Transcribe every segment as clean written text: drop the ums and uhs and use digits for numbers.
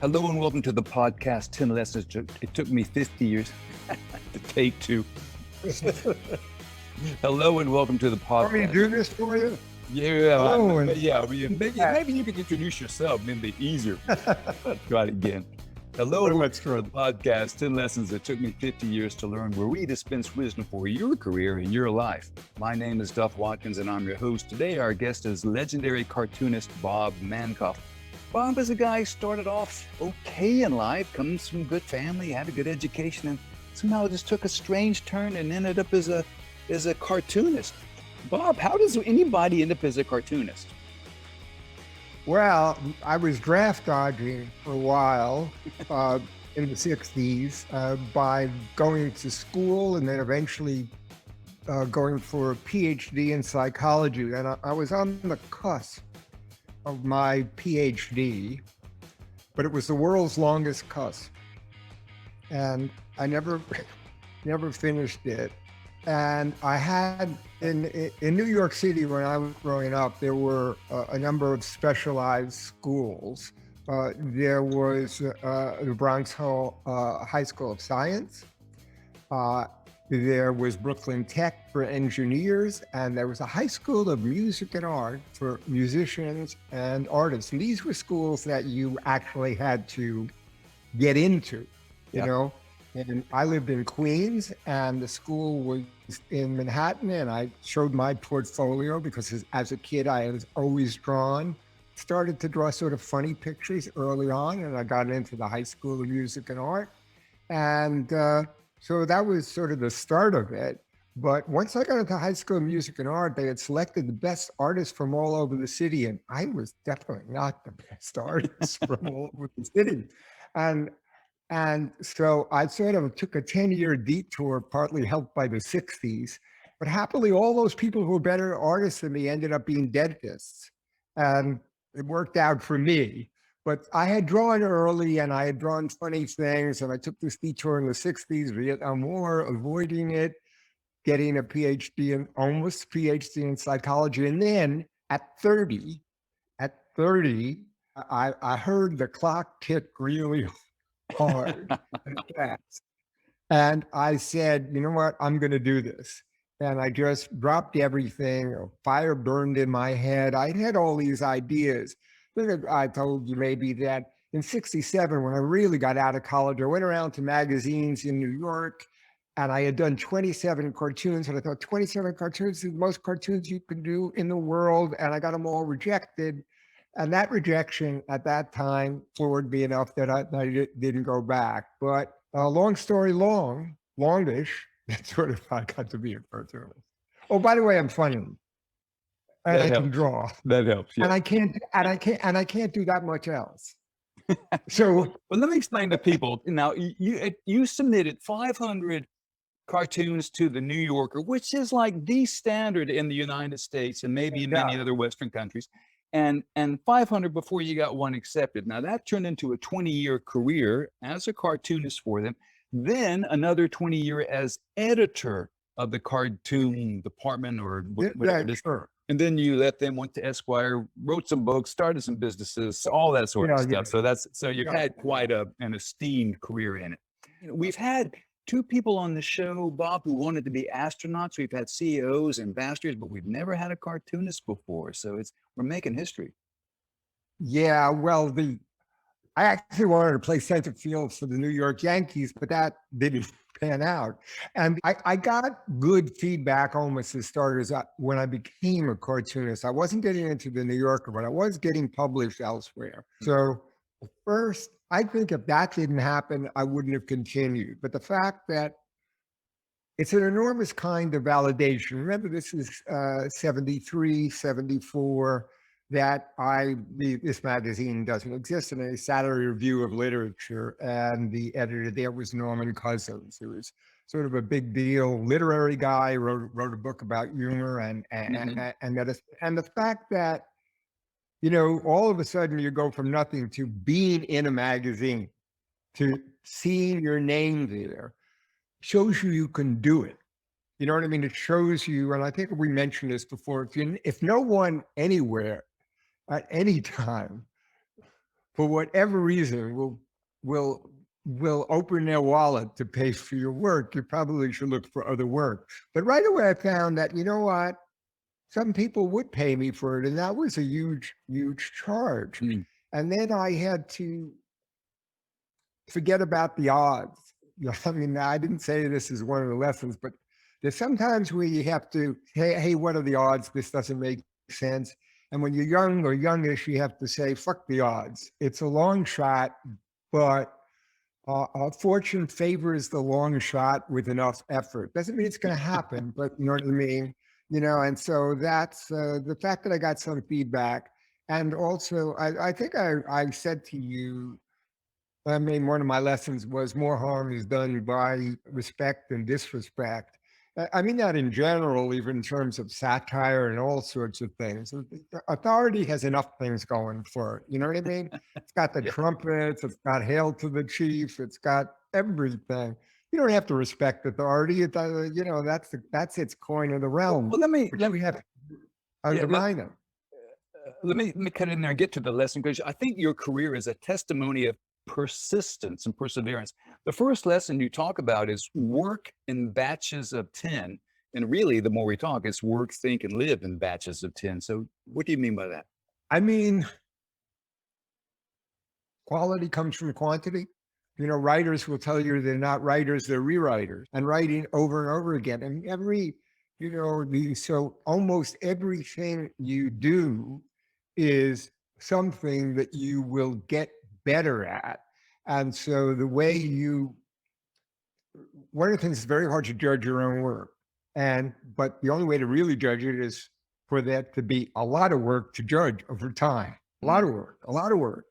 Hello and welcome to the podcast, 10 Lessons. It took me 50 years to take to. Hello and welcome to the Want me to podcast. do this for you? Yeah, Hello and- maybe you could introduce yourself, maybe easier. Let's try it again. Hello and welcome to the podcast, 10 Lessons That Took Me 50 Years to Learn, where we dispense wisdom for your career and your life. My name is Duff Watkins and I'm your host. Today our guest is legendary cartoonist Bob Mankoff. Bob is a guy who started off okay in life, comes from a good family, had a good education, and somehow just took a strange turn and ended up as a cartoonist. Bob, how does anybody end up as a cartoonist? Well, I was draft dodging for a while in the 60s by going to school and then eventually going for a PhD in psychology. And I was on the cusp of my PhD, but it was the world's longest cusp. And I never finished it. And I had, in New York City when I was growing up, there were a number of specialized schools. There was the Bronx High School of Science. There was Brooklyn Tech for engineers, and there was a high school of music and art for musicians and artists. And these were schools that you actually had to get into, you know? And I lived in Queens, and the school was in Manhattan, and I showed my portfolio because as a kid, I was always drawn. Started to draw sort of funny pictures early on, and I got into the High School of Music and Art. And so that was sort of the start of it. But once I got into High School of Music and Art, they had selected the best artists from all over the city, and I was definitely not the best artist from all over the city. And so I sort of took a 10-year detour, partly helped by the 60s. But happily, all those people who were better artists than me ended up being dentists. And it worked out for me. But I had drawn early and I had drawn funny things. And I took this detour in the 60s, Vietnam War, avoiding it, getting a PhD, almost PhD in psychology. And then at 30, I heard the clock tick really hard and fast. And I said, you know what, I'm going to do this. And I just dropped everything. A fire burned in my head. I had all these ideas. I told you maybe that in 67, when I really got out of college, I went around to magazines in New York and I had done 27 cartoons. And I thought 27 cartoons is the most cartoons you can do in the world. And I got them all rejected. And that rejection at that time floored me enough that I didn't go back. But long story longish, that's sort of how I got to be a cartoonist. Oh, by the way, I'm funny. And I can draw. That helps. Yeah. And I can't do that much else. So, well, let me explain to people. Now, you submitted 500 cartoons to the New Yorker, which is like the standard in the United States and maybe in many other Western countries. And 500 before you got one accepted. Now that turned into a 20-year career as a cartoonist for them. Then another 20-year as editor of the cartoon department or whatever it is. Sure. And then you let them, went to Esquire, wrote some books, started some businesses, all that sort of stuff. So you've had quite an esteemed career in it. You know, we've had two people on the show, Bob, who wanted to be astronauts. We've had CEOs, ambassadors, but we've never had a cartoonist before. So we're making history. Yeah, well, I actually wanted to play center field for the New York Yankees, but that didn't pan out. And I got good feedback almost as starters when I became a cartoonist. I wasn't getting into the New Yorker, but I was getting published elsewhere. So first, I think if that didn't happen, I wouldn't have continued. But the fact that it's an enormous kind of validation. Remember, this is 73, 74, that this magazine doesn't exist in a Saturday Review of Literature, and the editor there was Norman Cousins, who was sort of a big deal literary guy, wrote a book about humor and medicine. And the fact that, you know, all of a sudden you go from nothing to being in a magazine, to seeing your name there, shows you can do it. You know what I mean? It shows you, and I think we mentioned this before, if no one anywhere at any time for whatever reason, will open their wallet to pay for your work, you probably should look for other work. But right away, I found that, you know what? Some people would pay me for it, and that was a huge, huge charge. Mm. And then I had to forget about the odds. I mean, I didn't say this is one of the lessons, but there's sometimes where you have to, hey, what are the odds? This doesn't make sense. And when you're young or youngish, you have to say, fuck the odds. It's a long shot, but fortune favors the long shot with enough effort. Doesn't mean it's going to happen, but you know what I mean? And so that's the fact that I got some feedback. And also, I think I said to you, I mean, one of my lessons was more harm is done by respect than disrespect. I mean that in general, even in terms of satire and all sorts of things. Authority has enough things going for it. You know what I mean? It's got the Yeah. trumpets, it's got hail to the chief, it's got everything. You don't have to respect authority. That's its coin of the realm. Well, let me We have to undermine them. let me cut in there and get to the lesson, because I think your career is a testimony of persistence and perseverance. The first lesson you talk about is work in batches of 10. And really, the more we talk, it's work, think, and live in batches of 10. So what do you mean by that? I mean, quality comes from quantity. Writers will tell you they're not writers, they're rewriters, and writing over and over again. And so almost everything you do is something that you will get better at. And so one of the things is very hard to judge your own work. But the only way to really judge it is for that to be a lot of work to judge over time. A lot of work.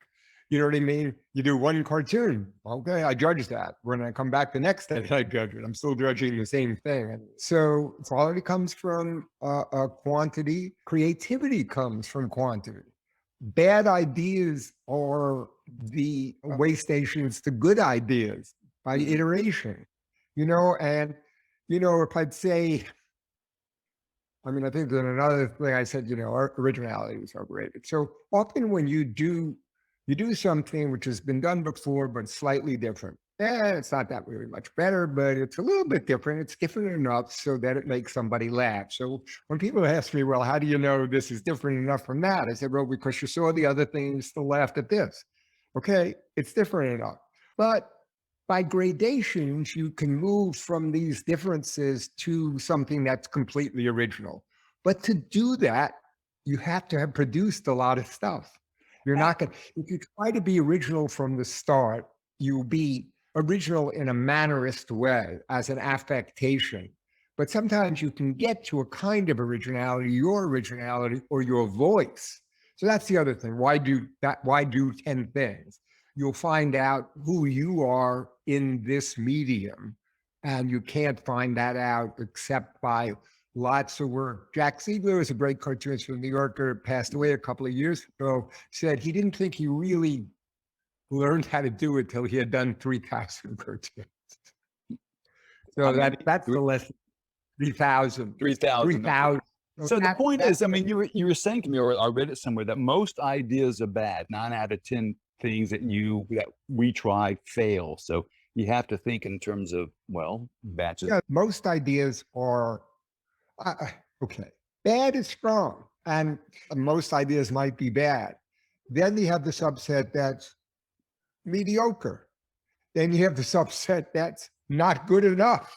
You know what I mean? You do one cartoon. Okay, I judge that. When I come back the next day, I judge it. I'm still judging the same thing. And so quality comes from quantity. Creativity comes from quantity. Bad ideas are the way stations to good ideas by iteration. If I'd say, I mean, I think that another thing I said, our originality was overrated. So often when you do something which has been done before, but slightly different. It's not that really much better, but it's a little bit different. It's different enough so that it makes somebody laugh. So when people ask me, well, how do you know this is different enough from that? I said, well, because you saw the other thing, you still laughed at this. Okay, it's different enough. But by gradations, you can move from these differences to something that's completely original. But to do that, you have to have produced a lot of stuff. You're not going to, if you try to be original from the start, you'll be original in a mannerist way as an affectation. But sometimes you can get to a kind of originality, your originality or your voice. So that's the other thing. Why do 10 things? You'll find out who you are in this medium. And you can't find that out except by lots of work. Jack Siegler is a great cartoonist from New Yorker, passed away a couple of years ago, said he didn't think he really learned how to do it till he had done 3,000 cartoons. So that's the lesson. 3,000. 3,000. So the point is, I mean, you were saying to me, or I read it somewhere, that most ideas are bad. 9 out of 10 things that we try fail. So you have to think in terms of, well, batches. Yeah, most ideas are okay. Bad is strong, and most ideas might be bad. Then you have the subset that's mediocre. Then you have the subset that's not good enough,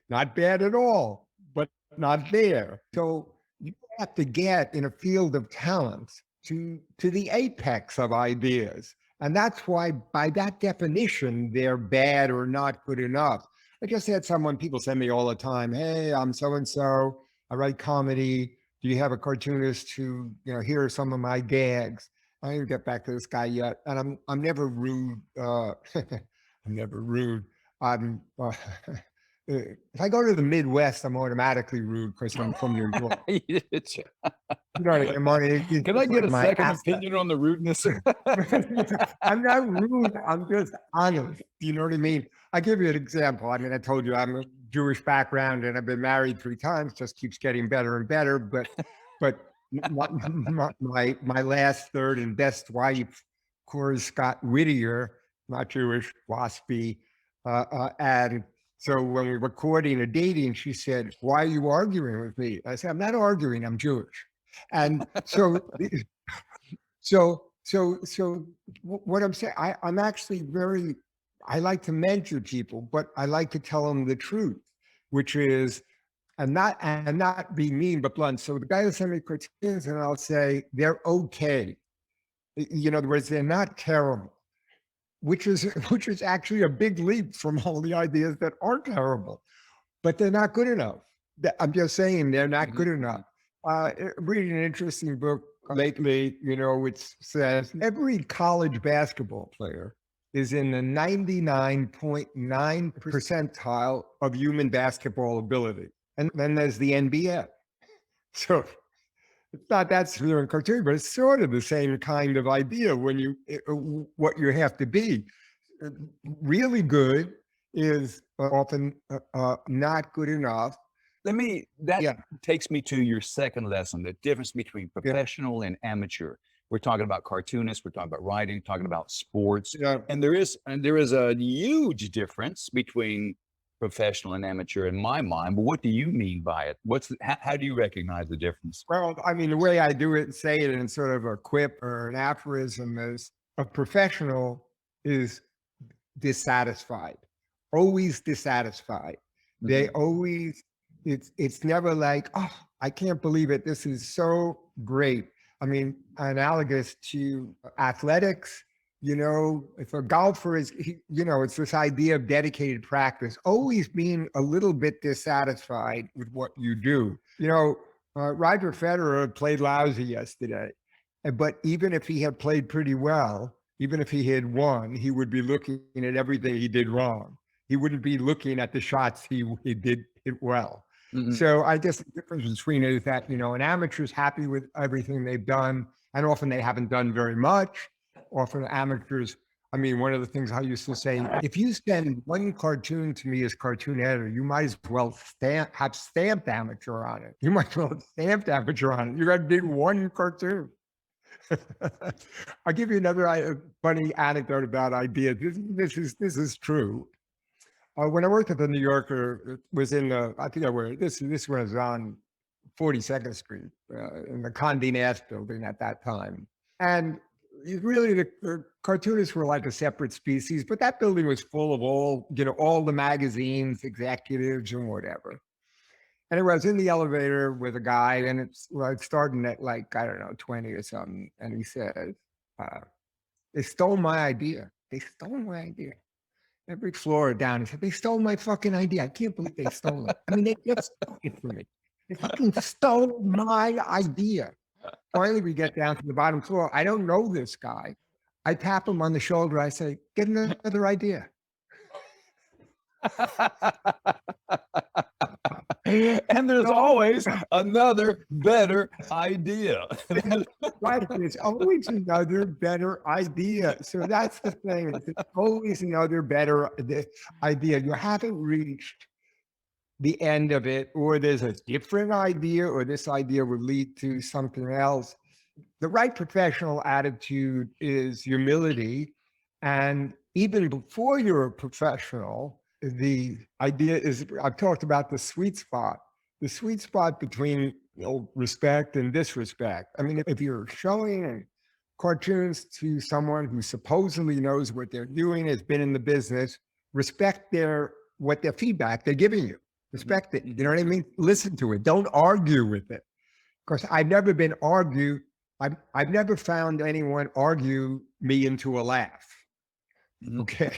not bad at all, but not there. So you have to get in a field of talent to the apex of ideas. And that's why, by that definition, they're bad or not good enough. I just had people send me all the time, hey, I'm so-and-so, I write comedy. Do you have a cartoonist who, here are some of my gags? I didn't get back to this guy yet. And I'm never rude. I'm never rude. If I go to the Midwest, I'm automatically rude because I'm from New York. Can I get a second opinion on the rudeness? I'm not rude. I'm just honest. You know what I mean? I give you an example. I mean, I told you I'm a Jewish background and I've been married 3 times. Just keeps getting better and better. But my last third and best wife course, Scott Whittier, not Jewish, waspy. And so when we were courting or dating, she said, "Why are you arguing with me?" I said, "I'm not arguing, I'm Jewish." And so what I'm saying, I'm actually I like to mentor people, but I like to tell them the truth, which is, and not be mean, but blunt. So the guy will send me cartoons and I'll say, they're okay. In other words, they're not terrible, which is actually a big leap from all the ideas that are terrible, but they're not good enough. I'm just saying they're not good enough. Reading an interesting book lately, which says every college basketball player is in the 99.9 percentile of human basketball ability. And then there's the NBA. So it's not that severe in cartoon, but it's sort of the same kind of idea when what you have to be. Really good is often not good enough. That takes me to your second lesson, the difference between professional and amateur. We're talking about cartoonists, we're talking about writing, talking about sports. And there is a huge difference between professional and amateur in my mind. But what do you mean by it? How do you recognize the difference? Well, I mean, the way I do it and say it in sort of a quip or an aphorism is, a professional is dissatisfied, always dissatisfied. They always, it's never like, oh, I can't believe it. This is so great. I mean, analogous to athletics, if a golfer is, it's this idea of dedicated practice, always being a little bit dissatisfied with what you do. Roger Federer played lousy yesterday, but even if he had played pretty well, even if he had won, he would be looking at everything he did wrong. He wouldn't be looking at the shots he did it well. So I guess the difference between it is that, an amateur's happy with everything they've done, and often they haven't done very much. Often amateurs, I mean, one of the things I used to say, if you send one cartoon to me as cartoon editor, you might as well have stamped amateur on it. You might as well have stamped amateur on it. You got to do one cartoon. I'll give you another funny anecdote about ideas. This is true. When I worked at the New Yorker, it was in I forget where this was on 42nd Street in the Condé Nast building at that time, and really the cartoonists were like a separate species. But that building was full of all the magazines, executives, and whatever. And I was in the elevator with a guy, and it's starting at like, I don't know, 20 or something. And he says, they stole my idea. They stole my idea. Every floor down, he said, they stole my fucking idea. I can't believe they stole it. I mean, they just stole it from me. They fucking stole my idea. Finally, we get down to the bottom floor. I don't know this guy. I tap him on the shoulder. I say, get another idea. And there's always another better idea. Right. There's always another better idea. So that's the thing. There's always another better idea. You haven't reached the end of it, or there's a different idea, or this idea will lead to something else. The right professional attitude is humility. And even before you're a professional, the idea is, I've talked about the sweet spot between respect and disrespect. I mean, if you're showing cartoons to someone who supposedly knows what they're doing, has been in the business, respect their feedback they're giving you. Respect it. You know what I mean? Listen to it. Don't argue with it. Because I've never been argued. I've never found anyone argue me into a laugh. Okay.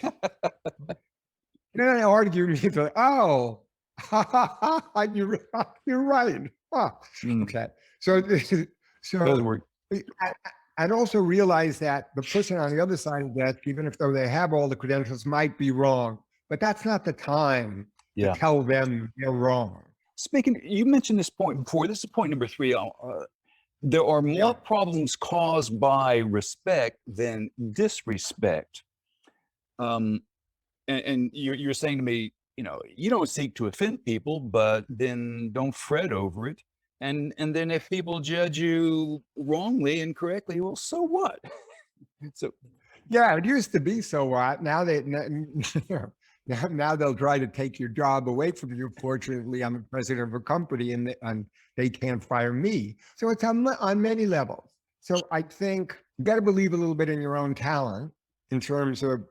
Then I argue, and he's like, oh, you're right. Oh. Okay. So and also realize that the person on the other side of that, even if though they have all the credentials, might be wrong. But that's not the time to tell them they're wrong. You mentioned this point before. This is point number 3. There are more problems caused by respect than disrespect. And you're saying to me, you don't seek to offend people, but then don't fret over it. And then if people judge you wrongly and correctly, well, so what? Yeah, it used to be so what. Now they now they'll try to take your job away from you. Fortunately, I'm the president of a company, and they can't fire me. So it's on many levels. So I think you got to believe a little bit in your own talent in terms of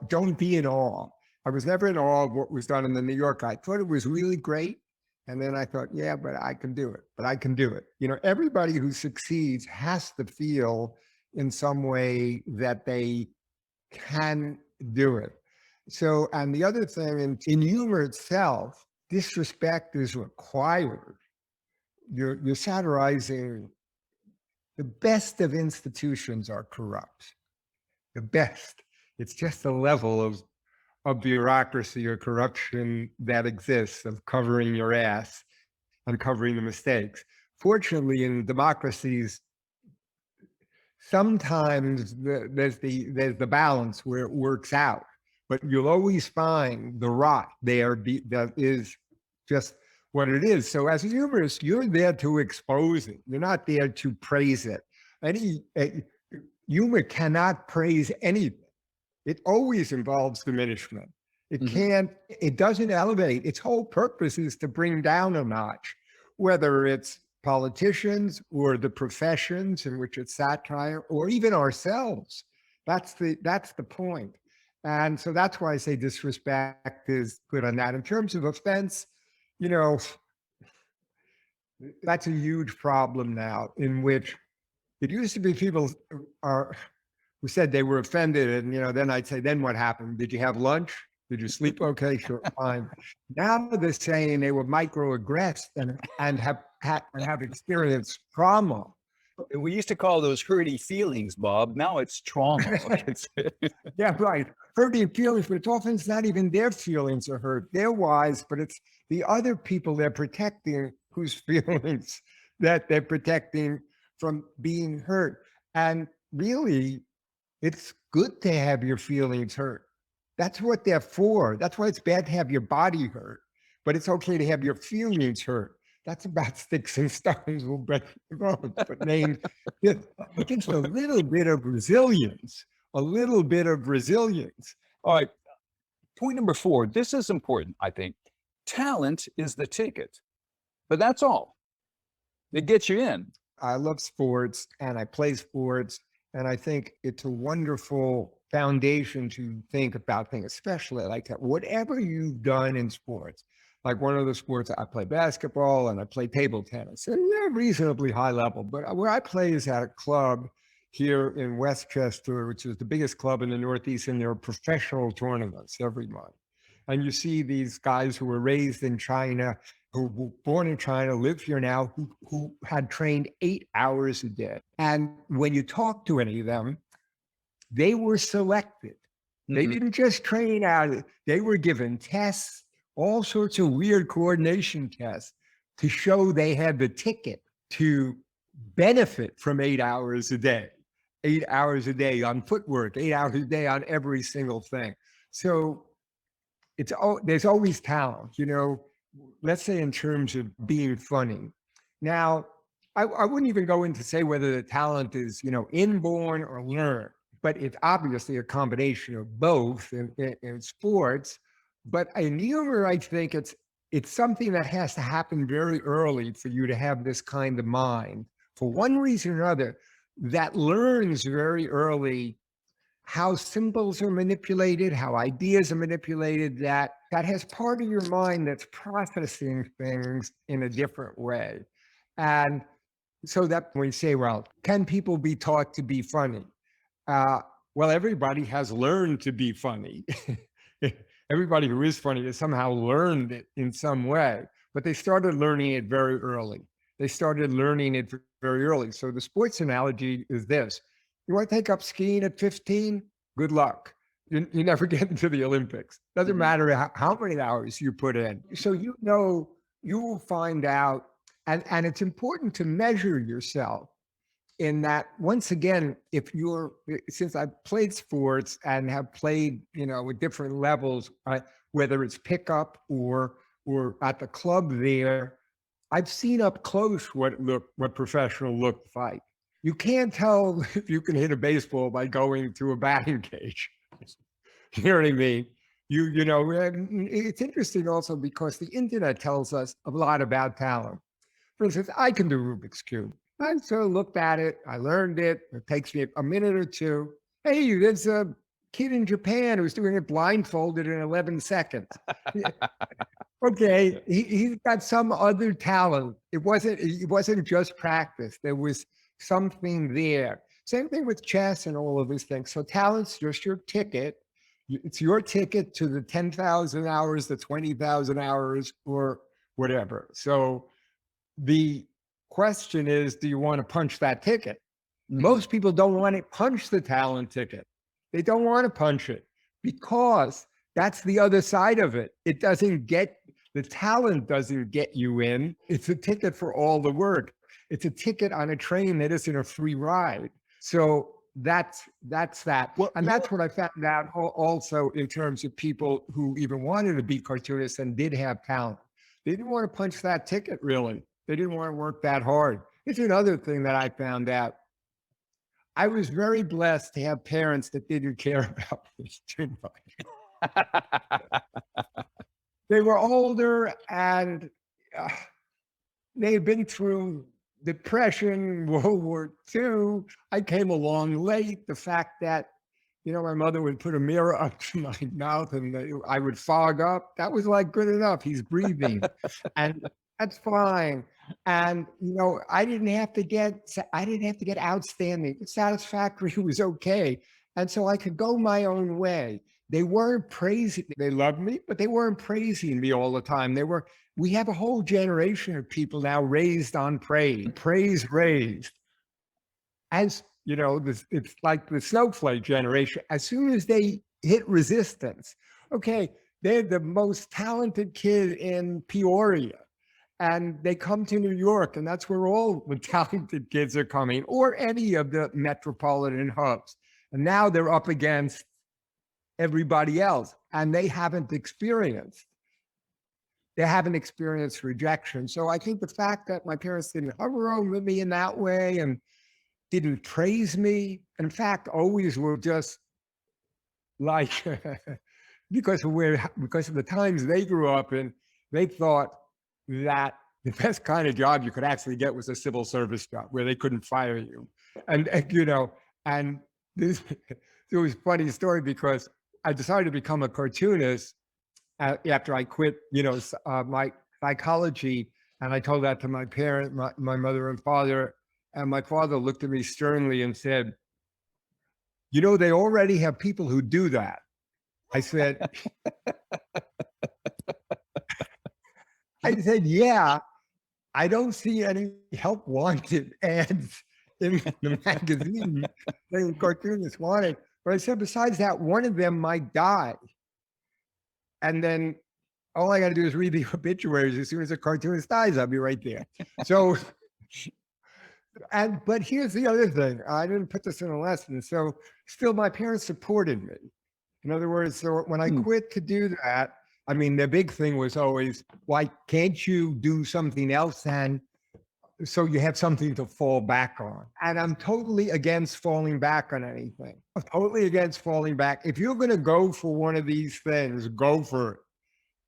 don't be in awe. I was never in awe of what was done in the New York. I thought it was really great. And then I thought, yeah, but I can do it. But I can do it. You know, everybody who succeeds has to feel in some way that they can do it. So, and the other thing in humor itself, disrespect is required. You're satirizing. The best of institutions are corrupt. The best. It's just the level of bureaucracy or corruption that exists of covering your ass and covering the mistakes. Fortunately, in democracies, sometimes there's the balance where it works out, but you'll always find the rot there that is just what it is. So as a humorist, you're there to expose it. You're not there to praise it. Humor cannot praise anything. It always involves diminishment. It doesn't elevate. Its whole purpose is to bring down a notch, whether it's politicians or the professions in which it's satire, or even ourselves. That's the point. And so that's why I say disrespect is good on that. In terms of offense, you know, that's a huge problem now, in which it used to be people who said they were offended, and then I'd say, then what happened? Did you have lunch? Did you sleep okay? Sure, fine. Now they're saying they were microaggressed and have experienced trauma. We used to call those hurty feelings, Bob. Now it's trauma. Yeah, right. Hurting feelings, but it's often not even their feelings are hurt. They're wise, but it's the other people they're protecting whose feelings that they're protecting from being hurt. And really, it's good to have your feelings hurt. That's what they're for. That's why it's bad to have your body hurt, but it's okay to have your feelings hurt. That's about sticks and stones will break the bones, but name just a little bit of resilience, a little bit of resilience. All right. Point number 4. This is important, I think. Talent is the ticket, but that's all. It gets you in. I love sports and I play sports, and I think it's a wonderful foundation to think about things, especially like that. Whatever you've done in sports, like one of the sports, I play basketball and I play table tennis, and they're reasonably high level. But where I play is at a club here in Westchester, which is the biggest club in the Northeast, and there are professional tournaments every month. And you see these guys who were raised in China, who were born in China, live here now, who had trained 8 hours a day. And when you talk to any of them, they were selected. They didn't just train out. They were given tests, all sorts of weird coordination tests to show they had the ticket to benefit from 8 hours a day, 8 hours a day on footwork, 8 hours a day on every single thing. So there's always talent, let's say in terms of being funny. Now, I wouldn't even go in to say whether the talent is, inborn or learned, but it's obviously a combination of both in sports. But in humor, I think it's something that has to happen very early for you to have this kind of mind, for one reason or another, that learns very early how symbols are manipulated, how ideas are manipulated, that has part of your mind that's processing things in a different way. And so that when you say, well, can people be taught to be funny? Well, everybody has learned to be funny. Everybody who is funny has somehow learned it in some way, but they started learning it very early. They started learning it very early. So the sports analogy is this. You want to take up skiing at 15? Good luck. You never get into the Olympics. Doesn't matter how many hours you put in. So you will find out, and it's important to measure yourself in that. Once again, since I've played sports and have played, with different levels, whether it's pickup or at the club there, I've seen up close what professional looked like. You can't tell if you can hit a baseball by going to a batting cage. You know what I mean? And it's interesting also because the internet tells us a lot about talent. For instance, I can do Rubik's Cube. I sort of looked at it, I learned it. It takes me a minute or two. Hey, there's a kid in Japan who's doing it blindfolded in 11 seconds. Okay, he's got some other talent. It wasn't just practice. There was something there. Same thing with chess and all of these things. So talent's just your ticket. It's your ticket to the 10,000 hours, the 20,000 hours, or whatever. So the question is, do you want to punch that ticket? Most people don't want to punch the talent ticket. They don't want to punch it because that's the other side of it. The talent doesn't get you in. It's a ticket for all the work. It's a ticket on a train that isn't a free ride. So that's that. Well, and that's what I found out also in terms of people who even wanted to be cartoonists and did have talent. They didn't want to punch that ticket, really. They didn't want to work that hard. It's another thing that I found out. I was very blessed to have parents that didn't care about this too much. They were older and they had been through Depression, World War II. I came along late. The fact that, my mother would put a mirror up to my mouth and I would fog up. That was like good enough. He's breathing. And that's fine. And, I didn't have to get outstanding. Satisfactory was okay. And so I could go my own way. They weren't praising, they loved me, but they weren't praising me all the time. We have a whole generation of people now raised on praise raised. As it's like the snowflake generation. As soon as they hit resistance, okay, they're the most talented kid in Peoria. And they come to New York, and that's where all the talented kids are coming, or any of the metropolitan hubs. And now they're up against everybody else, and they haven't experienced rejection. So I think the fact that my parents didn't hover over me in that way and didn't praise me, in fact, always were just like, because of the times they grew up in, they thought that the best kind of job you could actually get was a civil service job where they couldn't fire you. And this, it was a funny story because I decided to become a cartoonist after I quit, my psychology. And I told that to my parent, my mother and father. And my father looked at me sternly and said, they already have people who do that. I said, yeah, I don't see any help wanted ads in the magazine saying cartoonists wanted. But I said, besides that, one of them might die. And then all I got to do is read the obituaries. As soon as a cartoonist dies, I'll be right there. So, but here's the other thing. I didn't put this in a lesson. So still my parents supported me. In other words, so when I quit to do that, I mean, the big thing was always, why can't you do something else then? So you have something to fall back on. And I'm totally against falling back on anything. I'm totally against falling back. If you're going to go for one of these things, go for it.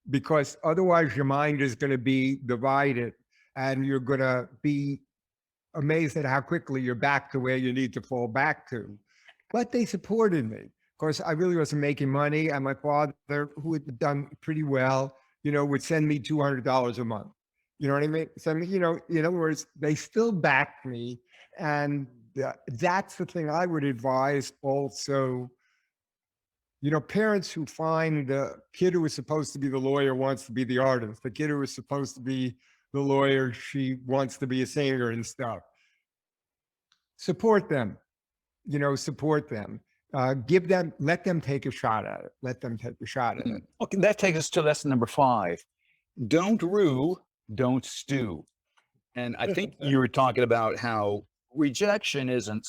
Because otherwise your mind is going to be divided and you're going to be amazed at how quickly you're back to where you need to fall back to. But they supported me. Of course, I really wasn't making money. And my father, who had done pretty well, would send me $200 a month. You know what I mean? So, in other words, they still backed me. And that's the thing I would advise also. Parents who find the kid who was supposed to be the lawyer wants to be the artist. The kid who was supposed to be the lawyer, she wants to be a singer and stuff. Support them. Support them. Let them take a shot at it. Okay, that takes us to lesson number 5. Don't rue, don't stew. And I think you were talking about how rejection isn't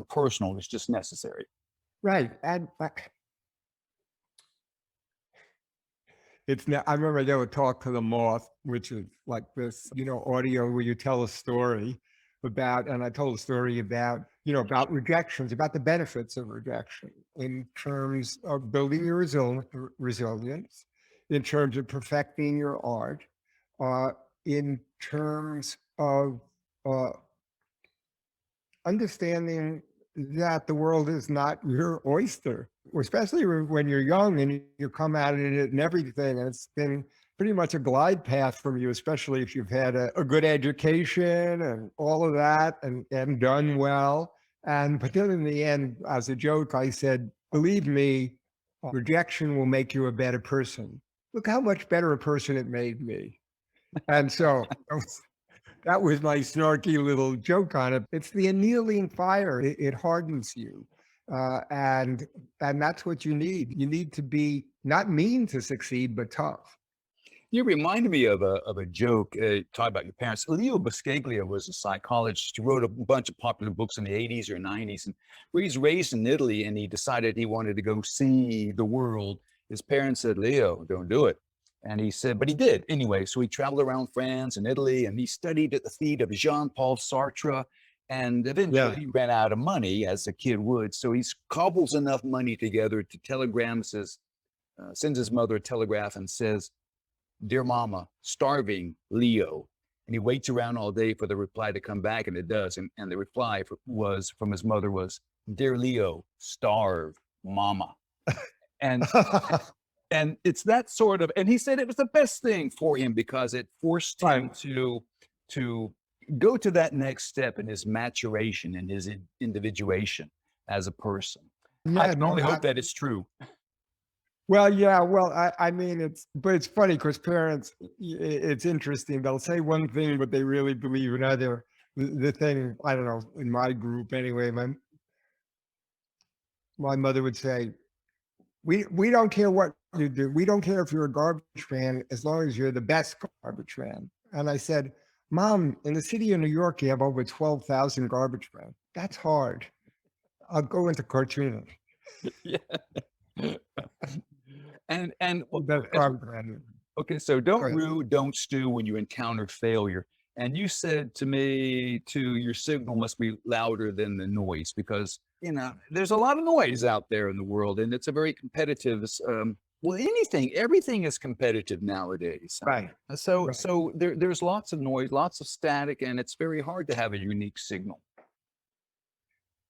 personal, it's just necessary. Right. And I remember they would talk to the moth, which is like this, audio where you tell a story. about, and I told a story about, about rejections, about the benefits of rejection in terms of building your resilience, in terms of perfecting your art, in terms of uh, understanding that the world is not your oyster, especially when you're young and you come at it and everything. And it's been pretty much a glide path from you, especially if you've had a good education and all of that and done well. But then in the end, as a joke, I said, believe me, rejection will make you a better person. Look how much better a person it made me. And so that was my snarky little joke on it. It's the annealing fire. It hardens you. And that's what you need. You need to be not mean to succeed, but tough. You reminded me of a joke, talking about your parents. Leo Buscaglia was a psychologist who wrote a bunch of popular books in the 80s or 90s. And where he's raised in Italy and he decided he wanted to go see the world. His parents said, Leo, don't do it. And he said, but he did anyway. So he traveled around France and Italy and he studied at the feet of Jean-Paul Sartre. And eventually he ran out of money, as a kid would. So he cobbles enough money together to sends his mother a telegraph and says, Dear Mama, starving Leo. And he waits around all day for the reply to come back, and it does. And the reply from his mother was, Dear Leo, starve Mama. And and it's that sort of, and he said it was the best thing for him because it forced him to go to that next step in his maturation and his individuation as a person. I can only hope that it's true. Well, yeah. Well, I mean, but it's funny because parents, it's interesting. They'll say one thing, but they really believe another. The thing, I don't know, in my group anyway, my mother would say, we don't care what you do. We don't care if you're a garbage man, as long as you're the best garbage man. And I said, Mom, in the city of New York, you have over 12,000 garbage men. That's hard. I'll go into cartooning. Yeah. And That's okay, so don't rue, don't stew when you encounter failure. And you said to me, your signal must be louder than the noise because, there's a lot of noise out there in the world and it's a very competitive, everything is competitive nowadays. Right. So there's lots of noise, lots of static, and it's very hard to have a unique signal.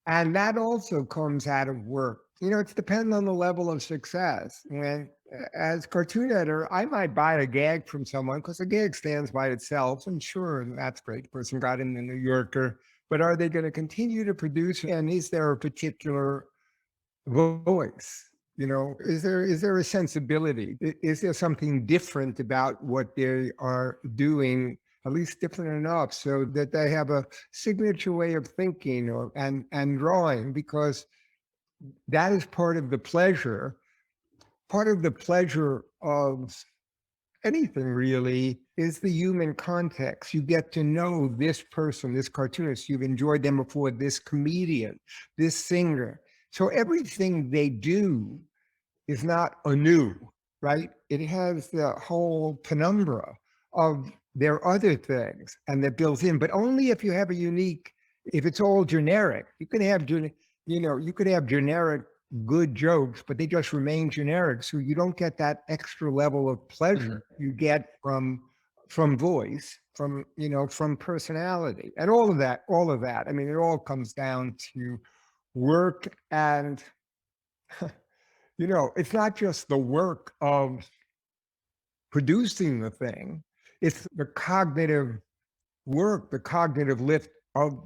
And that also comes out of work. It's dependent on the level of success. As cartoon editor, I might buy a gag from someone because a gag stands by itself. And sure, that's great. The person got in the New Yorker, but are they going to continue to produce? And is there a particular voice? Is there a sensibility? Is there something different about what they are doing? At least different enough so that they have a signature way of thinking and drawing, because that is part of the pleasure. Part of the pleasure of anything really is the human context. You get to know this person, this cartoonist. You've enjoyed them before, this comedian, this singer. So everything they do is not anew, right? It has the whole penumbra of their other things and that builds in, but only if you have a unique, if it's all generic. You can have, you could have generic good jokes, but they just remain generic. So you don't get that extra level of pleasure you get from voice, from personality and all of that. I mean, it all comes down to work and, it's not just the work of producing the thing. It's the cognitive work, the cognitive lift of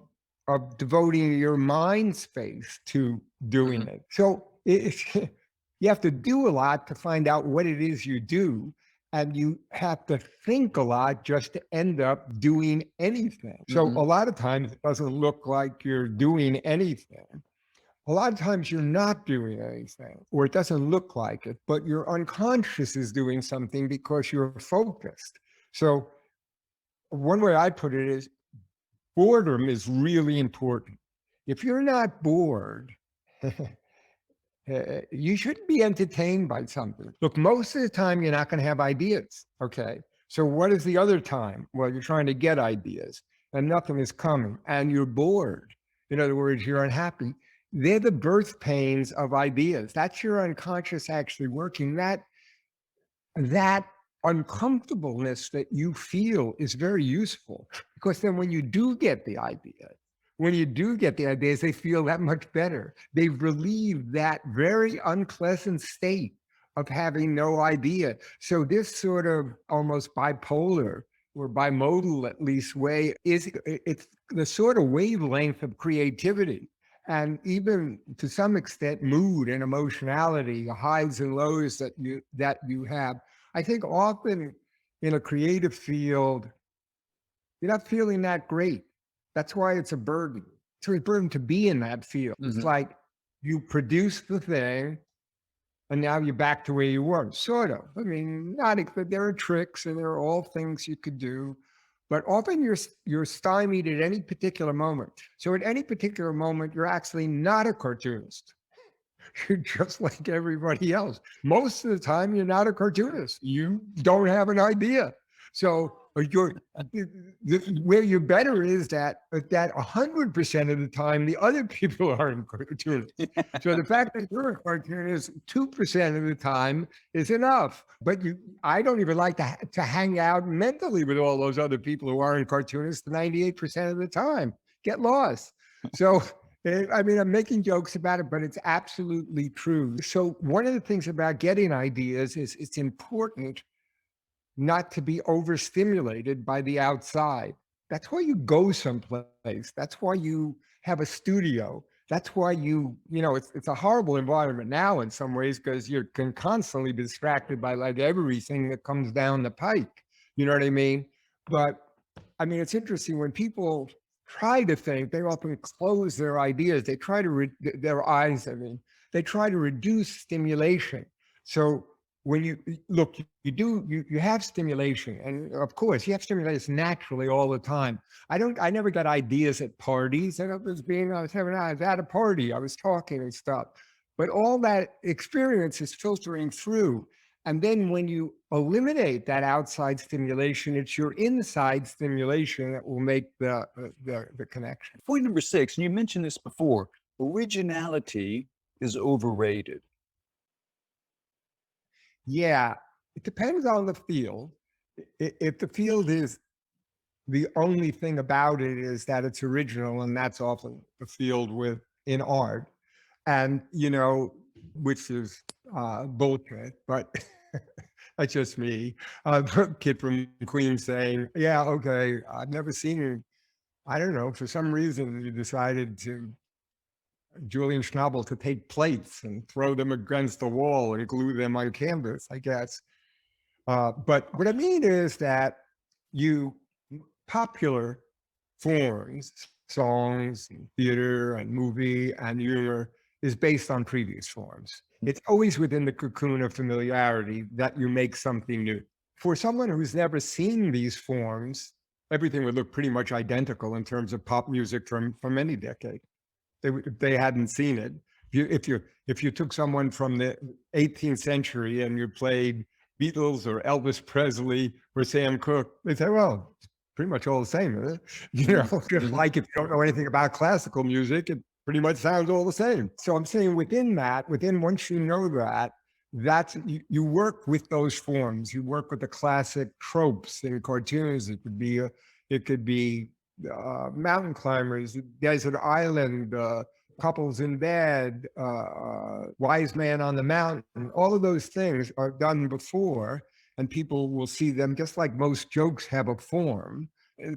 devoting your mind space to doing it. So you have to do a lot to find out what it is you do. And you have to think a lot just to end up doing anything. So a lot of times it doesn't look like you're doing anything. A lot of times you're not doing anything, or it doesn't look like it, but your unconscious is doing something because you're focused. So one way I put it is boredom is really important. If you're not bored, you shouldn't be entertained by something. Look, most of the time you're not going to have ideas. Okay. So what is the other time? Well, you're trying to get ideas. and nothing is coming and you're bored. In other words, you're unhappy. They're the birth pains of ideas. That's your unconscious actually working. That uncomfortableness that you feel is very useful, because then when you do get the idea, when you do get the ideas, they feel that much better. They've relieved that very unpleasant state of having no idea. So this sort of almost bipolar or bimodal, at least, way it's the sort of wavelength of creativity, and even to some extent mood and emotionality, the highs and lows that you have. I think often in a creative field, you're not feeling that great. That's why it's a burden. It's a burden to be in that field. It's like you produce the thing and now you're back to where you were, sort of. I mean, there are tricks and there are all things you could do, but often you're stymied at any particular moment. So at any particular moment, you're actually not a cartoonist. You're just like everybody else. Most of the time, you're not a cartoonist. You don't have an idea. So where you're better is that 100% of the time, the other people aren't cartoonists. So the fact that you're a cartoonist 2% of the time is enough. But I don't even like to hang out mentally with all those other people who aren't cartoonists 98% of the time. Get lost. So I mean, I'm making jokes about it, but it's absolutely true. So one of the things about getting ideas is it's important not to be overstimulated by the outside. That's why you go someplace. That's why you have a studio. That's why it's a horrible environment now in some ways, because you can constantly be distracted by like everything that comes down the pike. You know what I mean? But I mean, it's interesting when people try to think, they often close their ideas. They try to their eyes. I mean, they try to reduce stimulation. So when you look, you have stimulation, and of course, you have stimulation naturally all the time. I never got ideas at parties. I was at a party, I was talking and stuff, but all that experience is filtering through. And then when you eliminate that outside stimulation, it's your inside stimulation that will make the connection. Point number 6, and you mentioned this before, originality is overrated. Yeah, it depends on the field. If the field is the only thing about it is that it's original, and that's often the field in art, and which is bullshit, but that's just me. Kid from Queens saying, "Yeah, okay, I've never seen it. I don't know, for some reason you decided to." Julian Schnabel to take plates and throw them against the wall and glue them on canvas, I guess. But what I mean is that popular forms, songs, and theater and movie and humor is based on previous forms. It's always within the cocoon of familiarity that you make something new. For someone who's never seen these forms, everything would look pretty much identical in terms of pop music from any decade. If they hadn't seen it. If you took someone from the 18th century and you played Beatles or Elvis Presley or Sam Cooke, they'd say, well, it's pretty much all the same, isn't it? Just like if you don't know anything about classical music, it pretty much sounds all the same. So I'm saying once you know that, you work with those forms. You work with the classic tropes in cartoons. It could be mountain climbers, desert island, couples in bed, wise man on the mountain. All of those things are done before, and people will see them just like most jokes have a form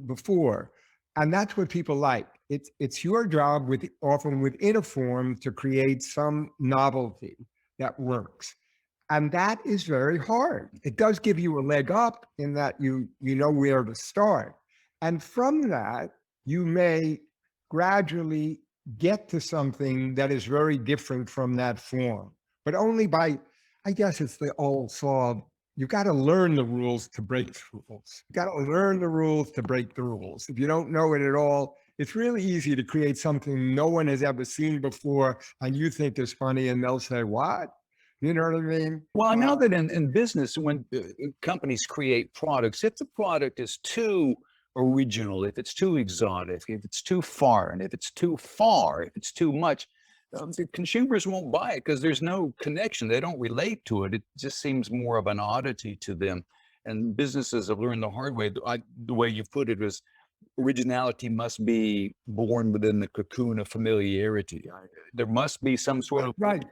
before. And that's what people like. It's your job often within a form to create some novelty that works. And that is very hard. It does give you a leg up in that you know where to start. And from that, you may gradually get to something that is very different from that form, but only by, I guess it's the old saw, you've got to learn the rules to break the rules. You've got to learn the rules to break the rules. If you don't know it at all, it's really easy to create something no one has ever seen before and you think is funny, and they'll say, what? You know what I mean? Well, I know that in business, when companies create products, if the product is too original, if it's too exotic, if it's too foreign, if it's too far, if it's too much, the consumers won't buy it because there's no connection. They don't relate to it. It just seems more of an oddity to them. And businesses have learned the hard way. The way you put it was originality must be born within the cocoon of familiarity. There must be some sort of Right.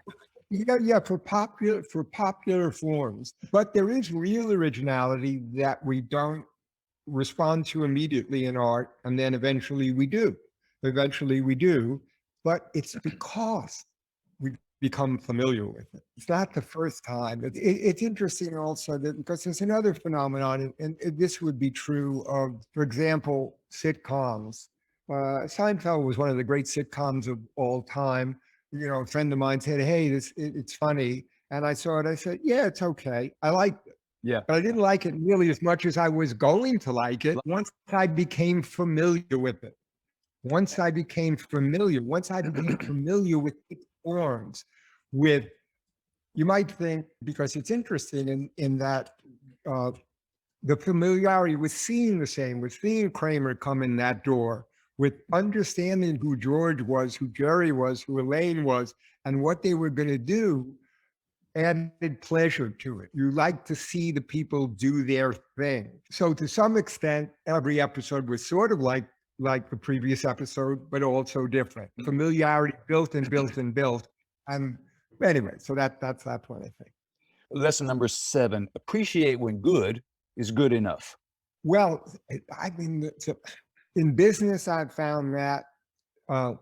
Yeah, for popular forms. But there is real originality that we don't respond to immediately in art, and then eventually we do. But it's because we become familiar with it. It's not the first time. It's interesting also that because there's another phenomenon, and this would be true of, for example, sitcoms. Seinfeld was one of the great sitcoms of all time. You know, a friend of mine said, "Hey, it's funny," and I saw it. I said, "Yeah, it's okay. I liked it." yeah. But I didn't like it nearly as much as I was going to like it once I became familiar with it. Once I became familiar with its forms, with, you might think, because it's interesting in that the familiarity with seeing the same, with seeing Kramer come in that door, with understanding who George was, who Jerry was, who Elaine was, and what they were going to do, added pleasure to it. You like to see the people do their thing. So to some extent, every episode was sort of like the previous episode, but also different. Familiarity built and built and built. And anyway, so that's what I think. Lesson number 7, appreciate when good is good enough. Well, I mean, in business, I've found that, I've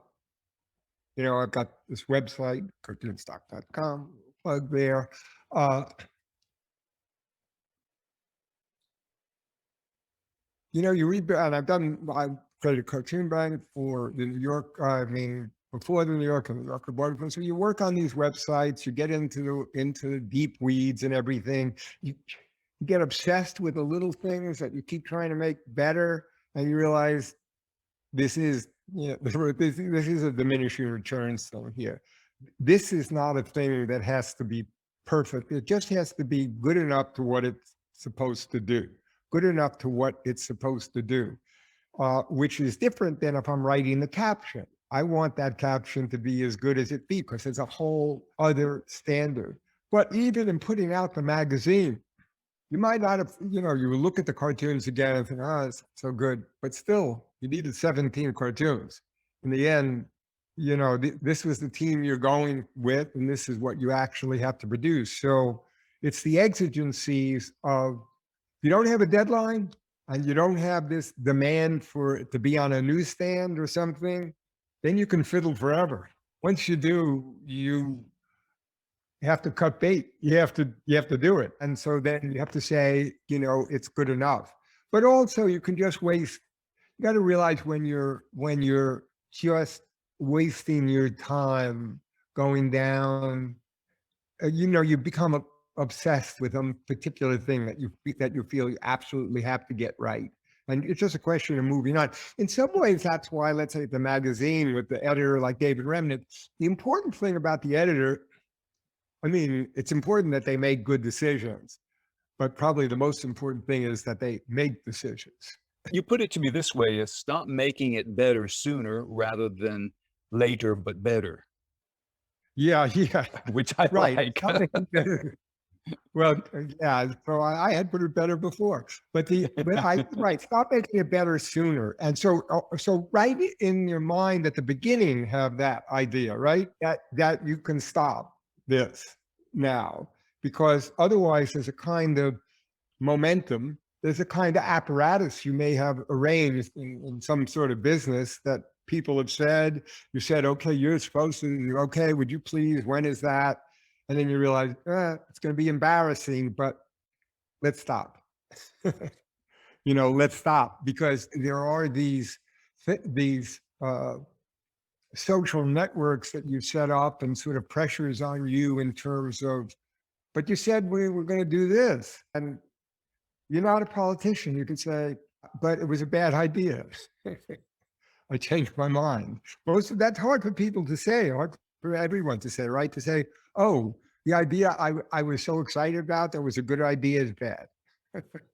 got this website, cartoonstock.com, plug there. You read, and I created Cartoon Bank for the New York, before the New York and the New Yorker board. So you work on these websites, you get into the deep weeds and everything. You get obsessed with the little things that you keep trying to make better, and you realize this is a diminishing returns thing here. This is not a thing that has to be perfect. It just has to be good enough to what it's supposed to do. Which is different than if I'm writing the caption. I want that caption to be as good as it be because it's a whole other standard. But even in putting out the magazine, you might not have, you look at the cartoons again and think, oh, it's so good. But still, you needed 17 cartoons. In the end, this was the team you're going with, and this is what you actually have to produce. So it's the exigencies of, if you don't have a deadline and you don't have this demand for it to be on a newsstand or something, then you can fiddle forever. Once you do, you have to cut bait. You have to do it. And so then you have to say, it's good enough. But also you can just waste. You got to realize when you're just wasting your time going down, you become obsessed with a particular thing that you feel you absolutely have to get right. And it's just a question of moving on. In some ways, that's why, let's say, the magazine with the editor like David Remnick, the important thing about the editor, it's important that they make good decisions, but probably the most important thing is that they make decisions. You put it to me this way, is stop making it better sooner rather than later, but better. Yeah. Which I like. Well, yeah. So I had put it better before, but stop making it better sooner. And so right in your mind at the beginning, have that idea, right? That you can stop this now, because otherwise there's a kind of momentum. There's a kind of apparatus you may have arranged in some sort of business that people have said. You said, okay, you're supposed to, okay, would you please, when is that? And then you realize, it's going to be embarrassing, but let's stop. Let's stop, because there are these social networks that you set up and sort of pressures on you in terms of, but you said we were going to do this. And you're not a politician. You can say, but it was a bad idea. I changed my mind. That's hard for people to say, hard for everyone to say, right? To say, oh, the idea I was so excited about that was a good idea is bad.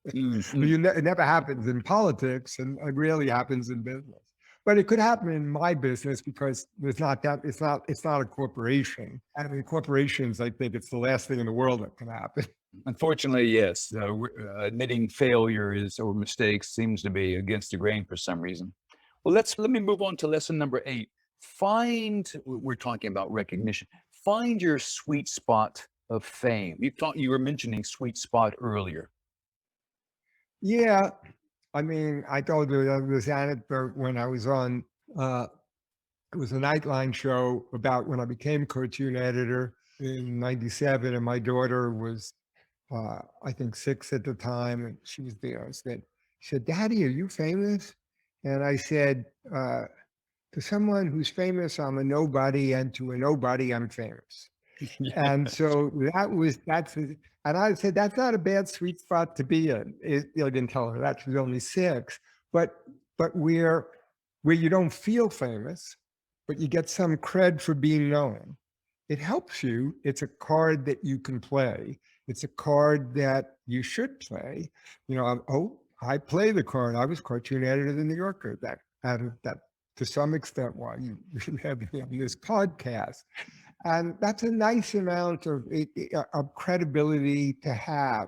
Mhm. It never happens in politics, and it rarely happens in business. But it could happen in my business because it's not a corporation. And in corporations, I think it's the last thing in the world that can happen. Unfortunately, yes. Admitting failures or mistakes seems to be against the grain for some reason. Well, let me move on to lesson number 8. We're talking about recognition. Find your sweet spot of fame. You were mentioning sweet spot earlier. Yeah, I mean, I told you this anecdote when I was on. Uh, it was a Nightline show about when I became cartoon editor in '97, and my daughter was, I think, 6 at the time, and she was there. She said, "Daddy, are you famous?" And I said, "To someone who's famous, I'm a nobody, and to a nobody, I'm famous." And so and I said, that's not a bad sweet spot to be in. I didn't tell her that, she was only 6, but where you don't feel famous, but you get some cred for being known. It helps you. It's a card that you can play. It's a card that you should play. I play the card. I was cartoon editor of the New Yorker. That to some extent why you have me on this podcast. And that's a nice amount of credibility to have,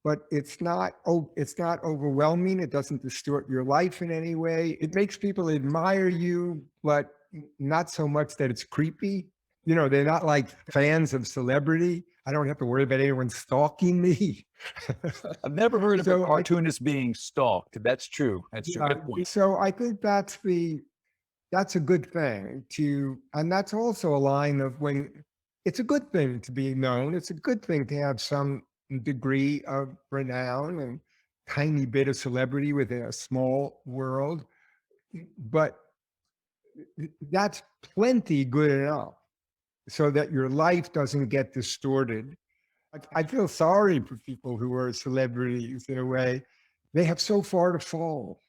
but it's not overwhelming. It doesn't distort your life in any way. It makes people admire you, but not so much that it's creepy. They're not like fans of celebrity. I don't have to worry about anyone stalking me. I've never heard of a So cartoonist being stalked. That's true. That's a good point. so I think that's a good thing and that's also a line of when it's a good thing to be known. It's a good thing to have some degree of renown and tiny bit of celebrity within a small world. But that's plenty good enough so that your life doesn't get distorted. I feel sorry for people who are celebrities in a way. They have so far to fall.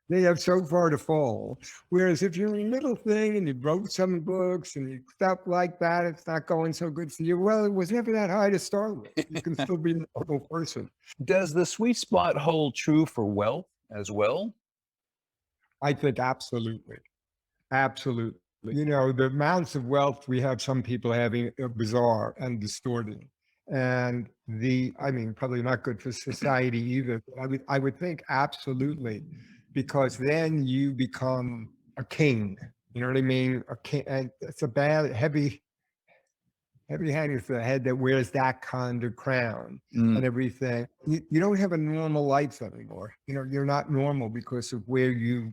They have so far to fall. Whereas if you're a little thing and you wrote some books and stuff like that, it's not going so good for you. Well, it was never that high to start with. You can still be a normal person. Does the sweet spot hold true for wealth as well? I think absolutely. Absolutely. The amounts of wealth we have some people having are bizarre and distorting. And I mean, probably not good for society either. I would think absolutely, because then you become a king. You know what I mean? A king, and it's a bad, heavy handed for the head that wears that kind of crown Mm. and everything. You don't have a normal life anymore. You're not normal because of where you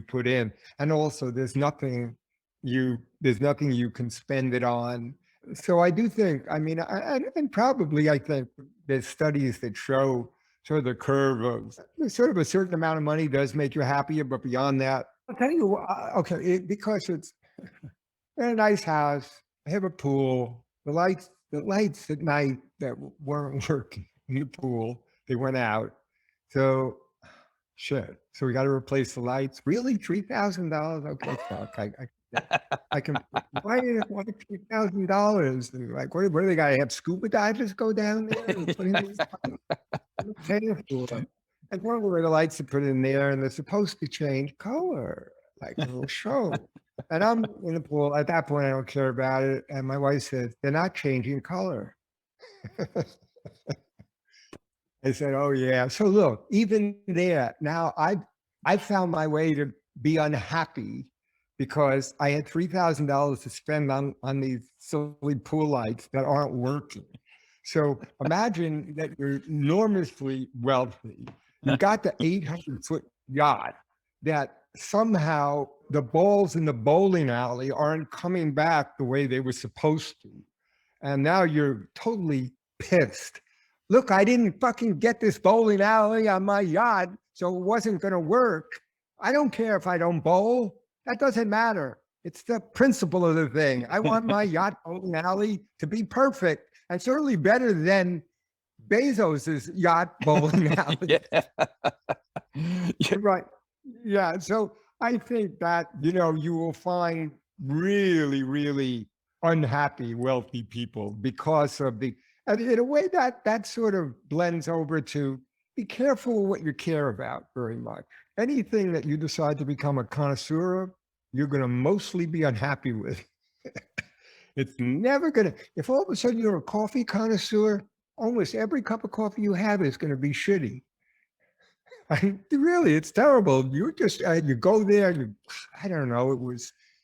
put in. And also there's nothing you can spend it on. So I do think, I mean, and probably I think there's studies that show sort of the curve of sort of a certain amount of money does make you happier, but beyond that, I'll tell you, because it's a nice house, I have a pool, the lights at night that weren't working in the pool, they went out. So shit. So we got to replace the lights. Really, $3,000? Okay, fuck. I can. Why $3,000? And like, what do they got to have? Scuba divers go down there and put in these paying for them. And one of the lights to put in there, and they're supposed to change color, like a little show. And I'm in the pool. At that point, I don't care about it. And my wife says, they're not changing color. I said, oh, yeah. So look, even there, now I found my way to be unhappy because I had $3,000 to spend on these silly pool lights that aren't working. So imagine that you're enormously wealthy. You got the 800-foot yacht that somehow the balls in the bowling alley aren't coming back the way they were supposed to. And now you're totally pissed. Look, I didn't fucking get this bowling alley on my yacht, so it wasn't going to work. I don't care if I don't bowl. That doesn't matter. It's the principle of the thing. I want my yacht bowling alley to be perfect and certainly better than Bezos's yacht bowling alley. Yeah. Right. Yeah. So I think that, you will find really, really unhappy, wealthy people because of and in a way that sort of blends over to, be careful what you care about very much. Anything that you decide to become a connoisseur of, you're going to mostly be unhappy with. It's never going to, if all of a sudden you're a coffee connoisseur, almost every cup of coffee you have is going to be shitty. Really, it's terrible. You just, you go there, I don't know,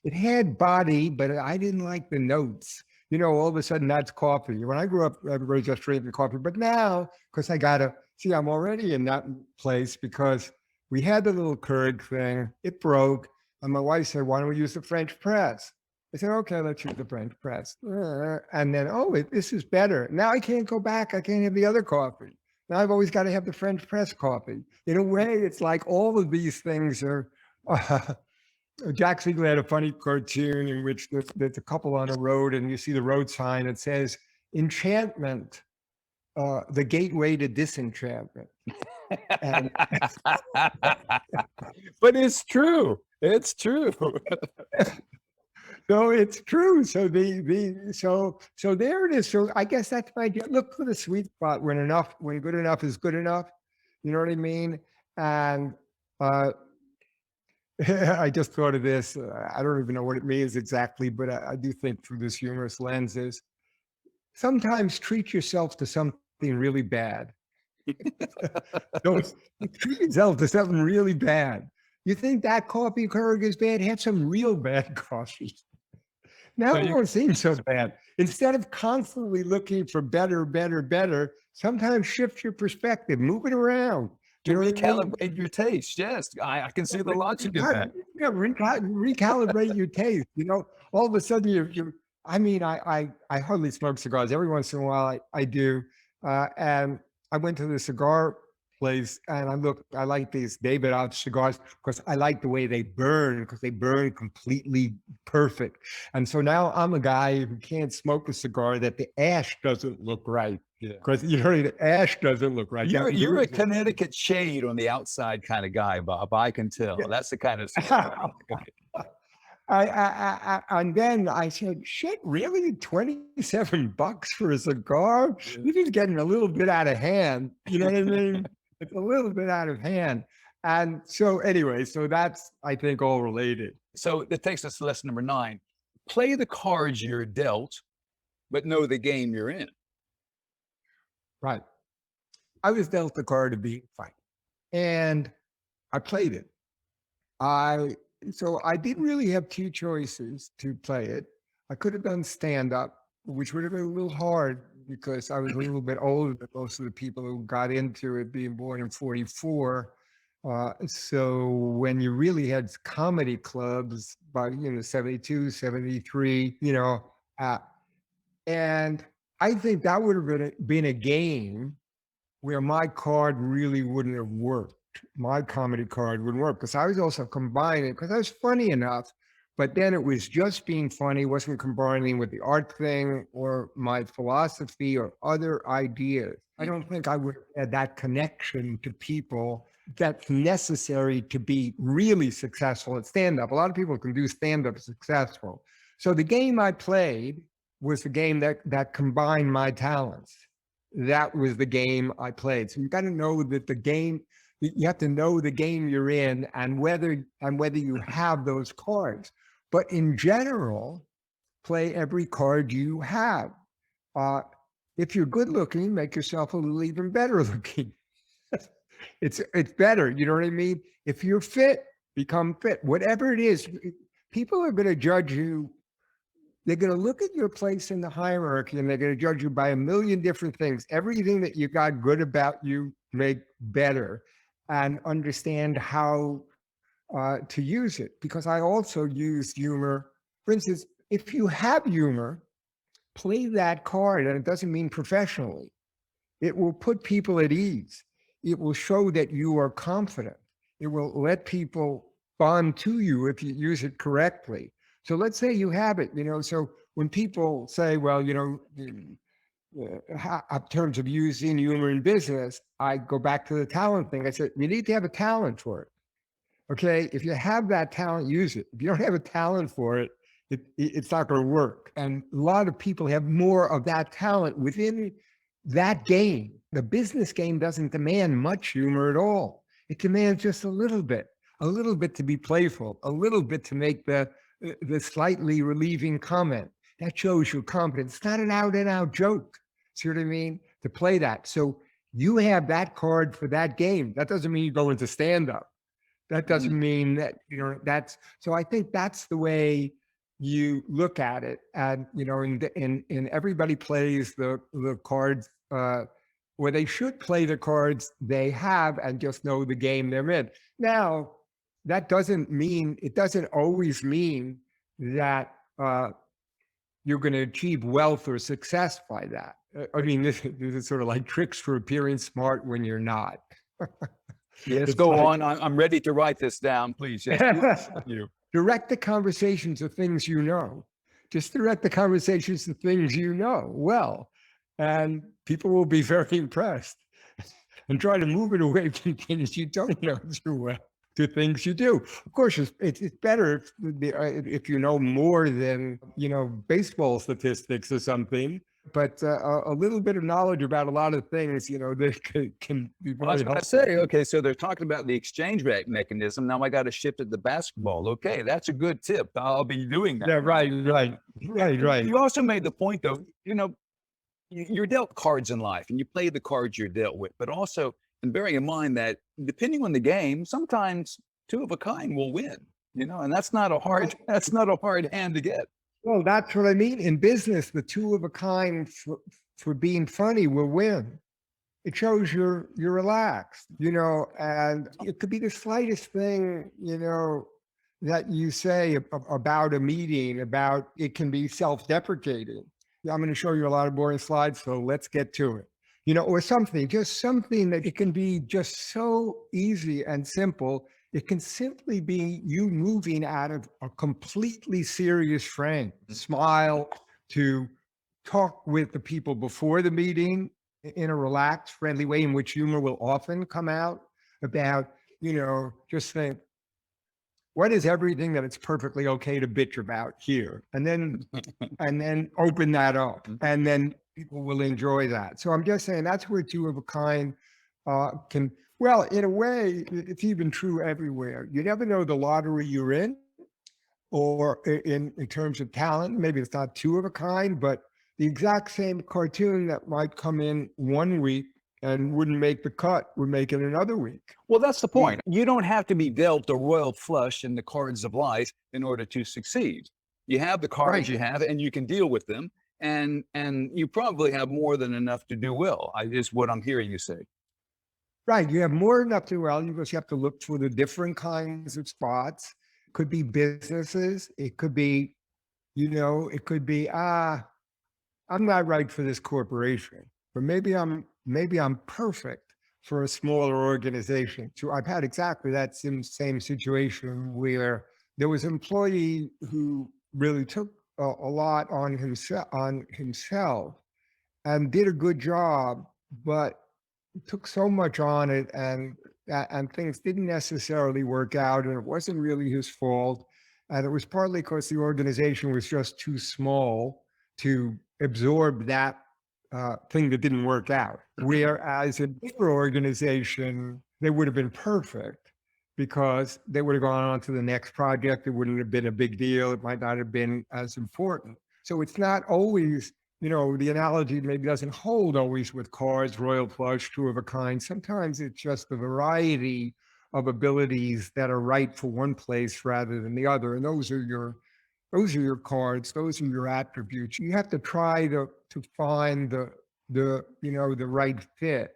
it had body, but I didn't like the notes. All of a sudden that's coffee. When I grew up, everybody just drinking coffee. But now, because I'm already in that place because we had the little Keurig thing, it broke. And my wife said, why don't we use the French press? I said, okay, let's use the French press. And then, this is better. Now I can't go back. I can't have the other coffee. Now I've always got to have the French press coffee. In a way, it's like all of these things are, Jack Siegler had a funny cartoon in which there's a couple on a road and you see the road sign that says, enchantment, the gateway to disenchantment. And, but it's true. It's true. So it's true. So so there it is. So I guess that's my idea. Look for the sweet spot when good enough is good enough. You know what I mean? And I just thought of this. I don't even know what it means exactly, but I do think through this humorous lens is sometimes treat yourself to something really bad. Don't treat yourself to something really bad. You think that coffee Keurig is bad? Have some real bad coffee. Now it won't seem so bad. Instead of constantly looking for better, sometimes shift your perspective, move it around. To recalibrate your taste. Yes, I can see the logic in that. Yeah, recalibrate your taste. All of a sudden I hardly smoke cigars. Every once in a while I do. And I went to the cigar place and I like these David Out cigars because I like the way they burn because they burn completely perfect. And so now I'm a guy who can't smoke a cigar that the ash doesn't look right. Because the ash doesn't look right. You're a Connecticut shade on the outside kind of guy, Bob. I can tell. Yeah. That's the kind of cigar. And then I said, shit, really? $27 for a cigar? This is getting a little bit out of hand. You know what I mean? It's a little bit out of hand. And so anyway, so that's, I think, all related. So that takes us to lesson number 9. Play the cards you're dealt, but know the game you're in. Right. I was dealt the card of being funny. And I played it. So I didn't really have 2 choices to play it. I could have done stand-up, which would have been a little hard because I was a little bit older than most of the people who got into it, being born in 44. So when you really had comedy clubs by, 72, 73, and I think that would have been a game where my card really wouldn't have worked. My comedy card wouldn't work because I was also combining because I was funny enough, but then it was just being funny, wasn't combining with the art thing or my philosophy or other ideas. I don't think I would have had that connection to people that's necessary to be really successful at stand-up. A lot of people can do stand-up successful. So the game I played was the game that combined my talents. That was the game I played. So you got to know that you have to know the game you're in and whether you have those cards. But in general, play every card you have. If you're good looking, make yourself a little even better looking. It's better, you know what I mean? If you're fit, become fit. Whatever it is, people are going to judge you. They're going to look at your place in the hierarchy and they're going to judge you by a million different things. Everything that you got good about you, make better and understand how to use it. Because I also use humor. For instance, if you have humor, play that card, and it doesn't mean professionally. It will put people at ease. It will show that you are confident. It will let people bond to you if you use it correctly. So let's say you have it, so when people say, well, in terms of using humor in business, I go back to the talent thing. I said, you need to have a talent for it. Okay. If you have that talent, use it. If you don't have a talent for it, it's not going to work. And a lot of people have more of that talent within that game, the business game, doesn't demand much humor at all. It demands just a little bit to be playful, a little bit to make the slightly relieving comment. That shows your confidence. It's not an out and out joke. See what I mean? To play that. So you have that card for that game. That doesn't mean you go into stand up. That doesn't mean that, that's, so I think that's the way you look at it. And, and everybody plays the cards, where they should play the cards they have and just know the game they're in. Now, that doesn't mean, it doesn't always mean that you're going to achieve wealth or success by that. I mean, this is sort of like tricks for appearing smart when you're not. Yes, go on. I'm ready to write this down, please. Yes, you. Direct the conversations to things you know. Just direct the conversations to things you know well, and people will be very impressed. And try to move it away from things you don't know too well to things you do. Of course, it's better if you know more than, baseball statistics or something. But a little bit of knowledge about a lot of things, that can be very helpful. I was going to say, okay, so they're talking about the exchange rate mechanism. Now I got to shift it to basketball. Okay, that's a good tip. I'll be doing that. Yeah, right. You also made the point, though, you're dealt cards in life and you play the cards you're dealt with, but also, and bearing in mind that depending on the game, sometimes two of a kind will win, and that's not a hard hand to get. Well, that's what I mean. In business, the two of a kind for being funny will win. It shows you're relaxed, and it could be the slightest thing, that you say about a meeting, about it can be self-deprecating. I'm going to show you a lot of boring slides, so let's get to it. Or something, just something that it can be just so easy and simple. It can simply be you moving out of a completely serious frame, smile, to talk with the people before the meeting in a relaxed, friendly way in which humor will often come out about, just think, what is everything that it's perfectly okay to bitch about here? And then open that up, and then people will enjoy that. So I'm just saying that's where two of a kind can, well, in a way, it's even true everywhere. You never know the lottery you're in, or in terms of talent. Maybe it's not two of a kind, but the exact same cartoon that might come in one week and wouldn't make the cut would make it another week. Well, that's the point. You don't have to be dealt a royal flush in the cards of life in order to succeed. You have the cards you have, and you can deal with them, and you probably have more than enough to do well, is what I'm hearing you say. Right. You have more than enough to do well. You just have to look for the different kinds of spots. It could be businesses. It could be, I'm not right for this corporation, but maybe I'm perfect for a smaller organization. So I've had exactly that same situation where there was an employee who really took a lot on himself and did a good job, but took so much on it, and things didn't necessarily work out, and it wasn't really his fault. And it was partly because the organization was just too small to absorb that thing that didn't work out. Whereas in a bigger organization, they would have been perfect because they would have gone on to the next project. It wouldn't have been a big deal. It might not have been as important. So it's not always, the analogy maybe doesn't hold always with cards, royal flush, two of a kind. Sometimes it's just a variety of abilities that are right for one place rather than the other. And those are your cards, those are your attributes. You have to try to find the right fit.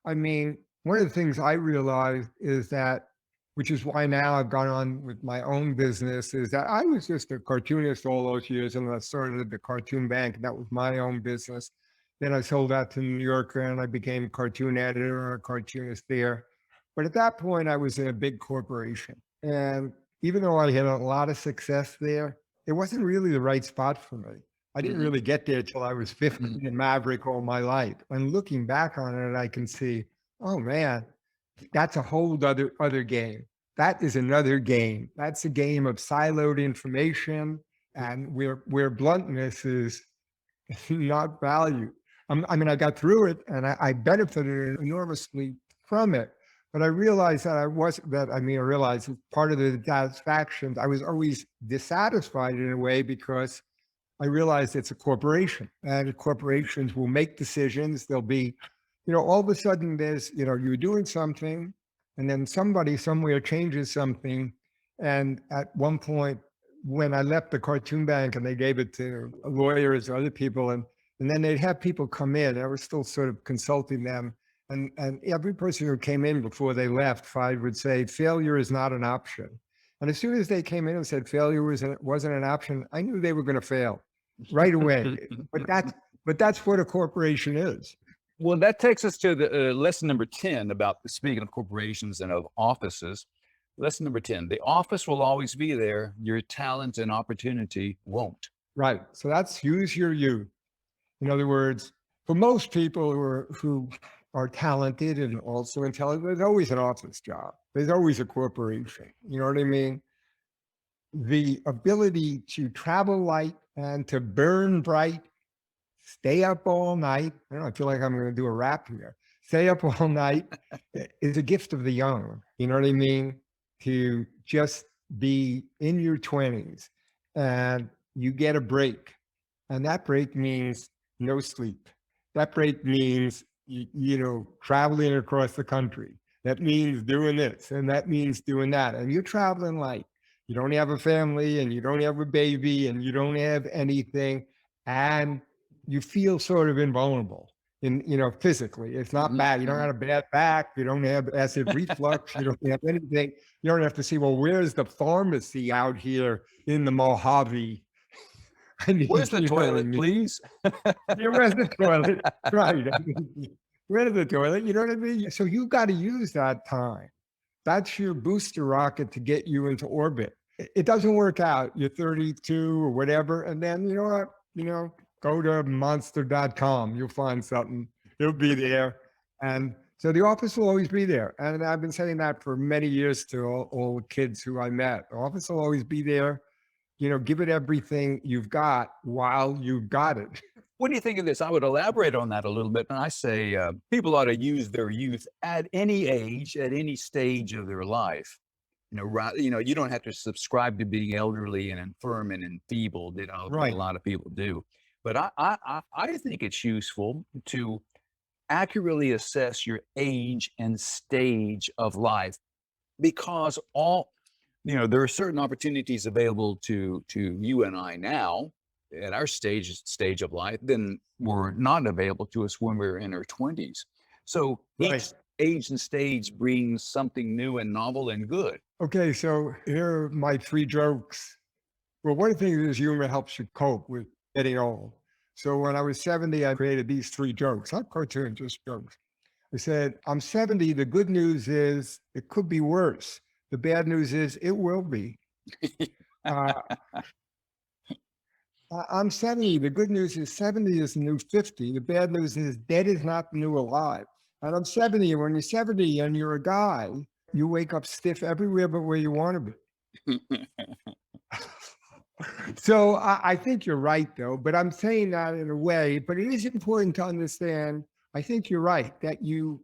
I mean, one of the things I realized is that, which is why now I've gone on with my own business, is that I was just a cartoonist all those years, and I started the Cartoon Bank, and that was my own business. Then I sold out to New Yorker, and I became a cartoon editor, a cartoonist there. But at that point, I was in a big corporation. And even though I had a lot of success there, it wasn't really the right spot for me. I didn't really get there till I was 15 in Maverick all my life. And looking back on it, I can see, oh man, that's a whole other game. That is another game. That's a game of siloed information, and where bluntness is not valued. I mean, I got through it and I benefited enormously from it. But I realized that I realized part of the dissatisfaction, I was always dissatisfied in a way because I realized it's a corporation and corporations will make decisions. There'll be, all of a sudden there's, you're doing something and then somebody somewhere changes something. And at one point, when I left the cartoon bank and they gave it to lawyers or other people, and then they'd have people come in, I was still sort of consulting them. And every person who came in before they left, I would say, failure is not an option. And as soon as they came in and said failure wasn't an option, I knew they were going to fail right away. But that's what a corporation is. Well, that takes us to the lesson number 10 about speaking of corporations and of offices. Lesson number 10, the office will always be there. Your talent and opportunity won't. Right. So that's use your youth. In other words, for most people who are talented and also intelligent, there's always an office job. There's always a corporation. You know what I mean? The ability to travel light and to burn bright, stay up all night. I feel like I'm going to do a rap here. Stay up all night is a gift of the young. You know what I mean? To just be in your 20s and you get a break. And that break means no sleep. That break means, traveling across the country. That means doing this and that means doing that. And you're traveling light. You don't have a family and you don't have a baby and you don't have anything. And you feel sort of invulnerable physically. It's not bad. You don't have a bad back. You don't have acid reflux. You don't have anything. You don't have to see, well, where's the pharmacy out here in the Mojave? Where's the toilet, please? Where's the toilet? Right. Where's the toilet? You know what I mean? So you got to use that time. That's your booster rocket to get you into orbit. It doesn't work out. You're 32 or whatever. And then, you know what? Go to monster.com. You'll find something. It'll be there. And so the office will always be there. And I've been saying that for many years to all the kids who I met. The office will always be there. Give it everything you've got while you've got it. What do you think of this? I would elaborate on that a little bit. And I say people ought to use their youth at any age, at any stage of their life. You don't have to subscribe to being elderly and infirm and enfeebled. Right. A lot of people do. But I think it's useful to accurately assess your age and stage of life, because there are certain opportunities available to you and I now at our stage of life than were not available to us when we were in our 20s. So each age and stage brings something new and novel and good. Okay, so here are my 3 jokes. Well, one thing is humor helps you cope with getting old. So when I was 70, I created these 3 jokes. Not cartoons, just jokes. I said, I'm 70. The good news is it could be worse. The bad news is it will be. I'm 70. The good news is 70 is the new 50. The bad news is dead is not the new alive. And I'm 70. And when you're 70 and you're a guy, you wake up stiff everywhere but where you want to be. So I think you're right, though. But I'm saying that in a way. But it is important to understand. I think you're right that the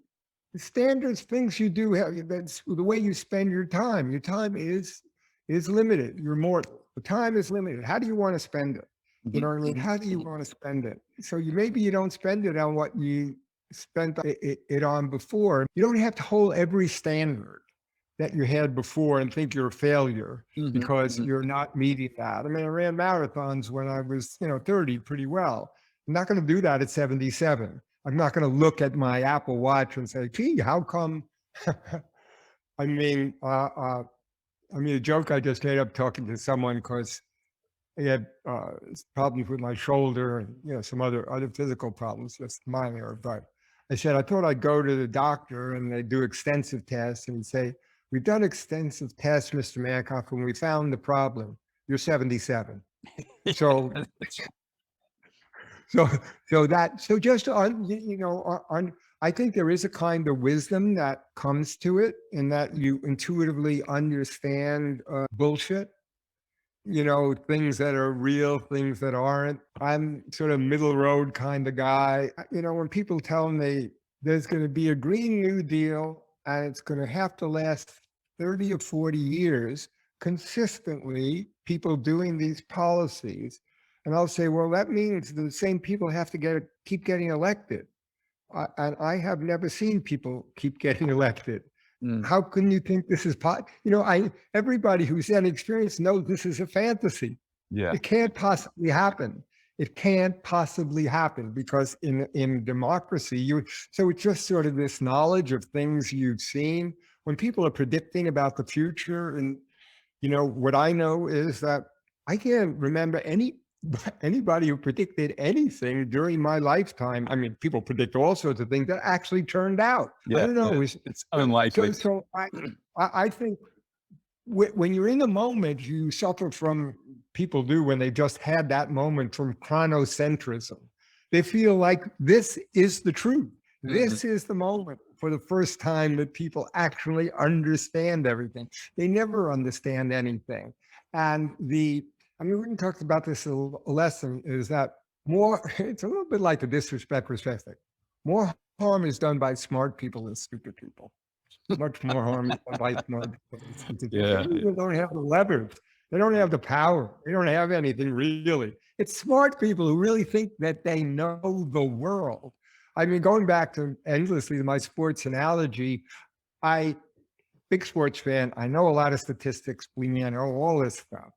standards, things you do, that's the way you spend your time. Your time is limited. You're mortal. The time is limited. How do you want to spend it? You know what I mean? How do you want to spend it? So maybe you don't spend it on what you spent it on before. You don't have to hold every standard that you had before and think you're a failure because you're not meeting that. I mean, I ran marathons when I was, 30 pretty well. I'm not going to do that at 77. I'm not going to look at my Apple Watch and say, gee, how come? I mean, a joke I just made up talking to someone because I had problems with my shoulder and, some other physical problems, just minor. But I said, I thought I'd go to the doctor and they do extensive tests and say, we've done extensive tests, Mr. Mankoff, and we found the problem. You're 77. So just on, I think there is a kind of wisdom that comes to it in that you intuitively understand bullshit. things that are real, things that aren't. I'm sort of middle road kind of guy. When people tell me there's going to be a Green New Deal and it's going to have to last 30 or 40 years, consistently, people doing these policies. And I'll say, well, that means the same people have to keep getting elected. And I have never seen people keep getting elected. How can you think this is everybody who's had experience knows this is a fantasy. Yeah. It can't possibly happen. It can't possibly happen because in democracy, so it's just sort of this knowledge of things you've seen. When people are predicting about the future, and what I know is that I can't remember anybody who predicted anything during my lifetime. I mean, people predict all sorts of things that actually turned out. Yeah, I don't know. yeah. It's unlikely. So I think when you're in the moment, you suffer from, people do when they just had that moment, from chronocentrism. They feel like this is the truth. This is the moment for the first time that people actually understand everything. They never understand anything. And we talked about this a lesson, is that it's a little bit like the disrespect perspective. More harm is done by smart people than stupid people. Much more harm is done by smart people. Yeah. People don't have the leverage. They don't have the power. They don't have anything really. It's smart people who really think that they know the world. I mean, going back to endlessly to my sports analogy, big sports fan. I know a lot of statistics. I know all this stuff.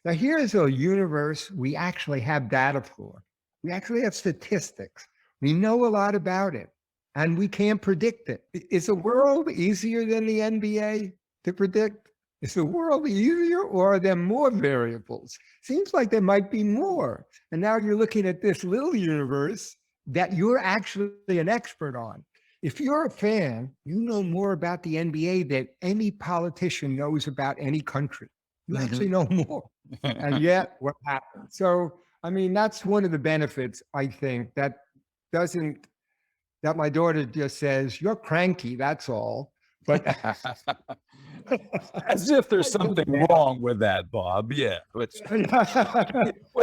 Now, here's a universe we actually have data for. We actually have statistics. We know a lot about it, and we can't predict it. Is the world easier than the NBA to predict? Is the world easier, or are there more variables? Seems like there might be more. And now you're looking at this little universe that you're actually an expert on. If you're a fan, you know more about the NBA than any politician knows about any country. You actually know more. And yet, what happens? So, I mean, that's one of the benefits, I think, that my daughter just says, "You're cranky, that's all." But as if there's something wrong with that, Bob. Yeah. What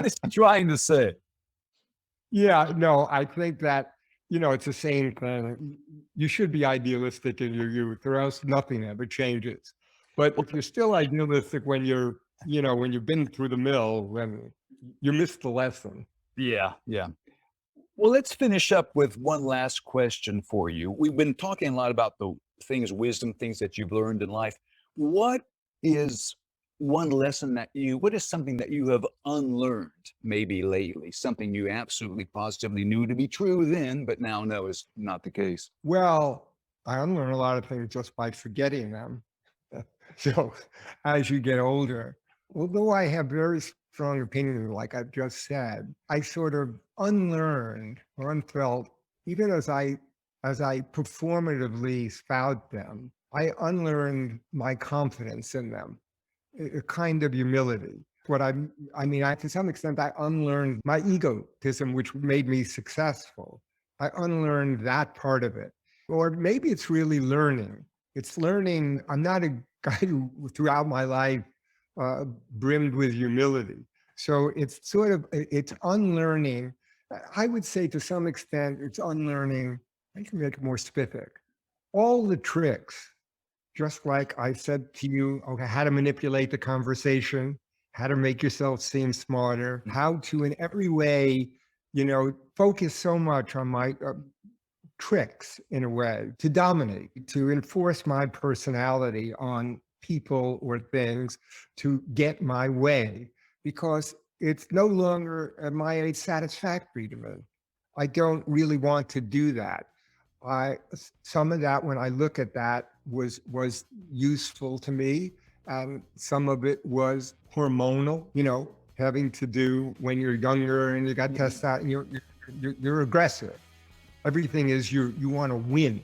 is he trying to say? Yeah, no, I think that, it's the same thing. You should be idealistic in your youth, or else nothing ever changes. But if you're still idealistic when when you've been through the mill, then you missed the lesson. Yeah, yeah. Well, let's finish up with one last question for you. We've been talking a lot about the wisdom, things that you've learned in life. What is what is something that you have unlearned maybe lately? Something you absolutely positively knew to be true then, but now know is not the case. Well, I unlearn a lot of things just by forgetting them. So as you get older, although I have very strong opinions, like I've just said, I sort of unlearned or unfelt, even as I performatively spout them, I unlearned my confidence in them, a kind of humility. To some extent, I unlearned my egotism, which made me successful. I unlearned that part of it. Or maybe it's really learning. It's learning. I'm not a guy who throughout my life brimmed with humility. So it's unlearning. I would say to some extent, it's unlearning. I can make it more specific. All the tricks, just like I said to you, okay, how to manipulate the conversation, how to make yourself seem smarter, how to in every way, focus so much on my tricks in a way to dominate, to enforce my personality on people or things, to get my way, because it's no longer at my age satisfactory to me. I don't really want to do that. Some of that, when I look at that, was useful to me. Some of it was hormonal, having to do when you're younger and you got testosterone, and you're aggressive. Everything is you want to win.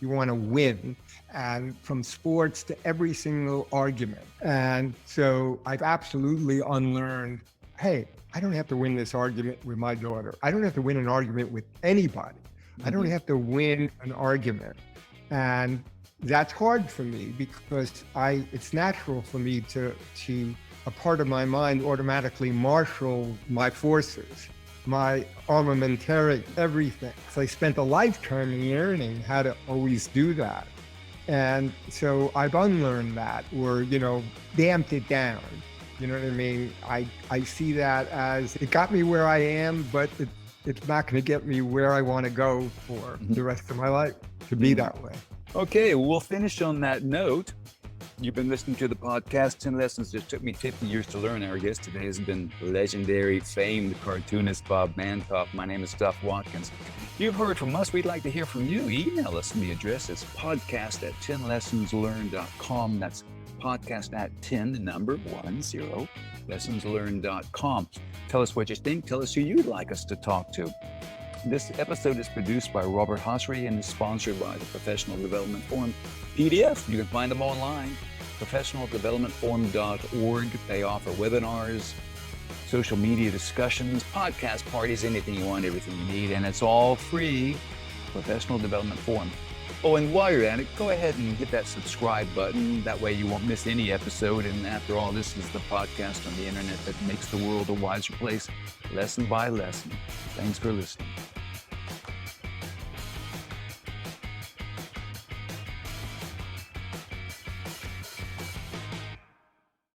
You want to win. And from sports to every single argument. And so I've absolutely unlearned, hey, I don't have to win this argument with my daughter. I don't have to win an argument with anybody. I don't have to win an argument. And that's hard for me because it's natural for me to a part of my mind automatically marshaled my forces, my armamentaric, everything. So I spent a lifetime learning how to always do that. And so I've unlearned that, or, damped it down. You know what I mean? I see that as it got me where I am, but it's not going to get me where I want to go for the rest of my life, to be that way. Okay, we'll finish on that note. You've been listening to the podcast, 10 Lessons It Took Me 50 Years to Learn. Our guest today has been legendary, famed cartoonist Bob Mankoff. My name is Duff Watkins. You've heard from us. We'd like to hear from you. Email us. The address is podcast@10lessonslearned.com. That's podcast@10, the number 10, lessonslearned.com. Tell us what you think. Tell us who you'd like us to talk to. This episode is produced by Robert Hosry and is sponsored by the Professional Development Forum PDF. You can find them online, professionaldevelopmentforum.org. They offer webinars, social media discussions, podcast parties, anything you want, everything you need, and it's all free. Professional Development Forum. Oh, and while you're at it, go ahead and hit that subscribe button. That way you won't miss any episode. And after all, this is the podcast on the internet that makes the world a wiser place, lesson by lesson. Thanks for listening.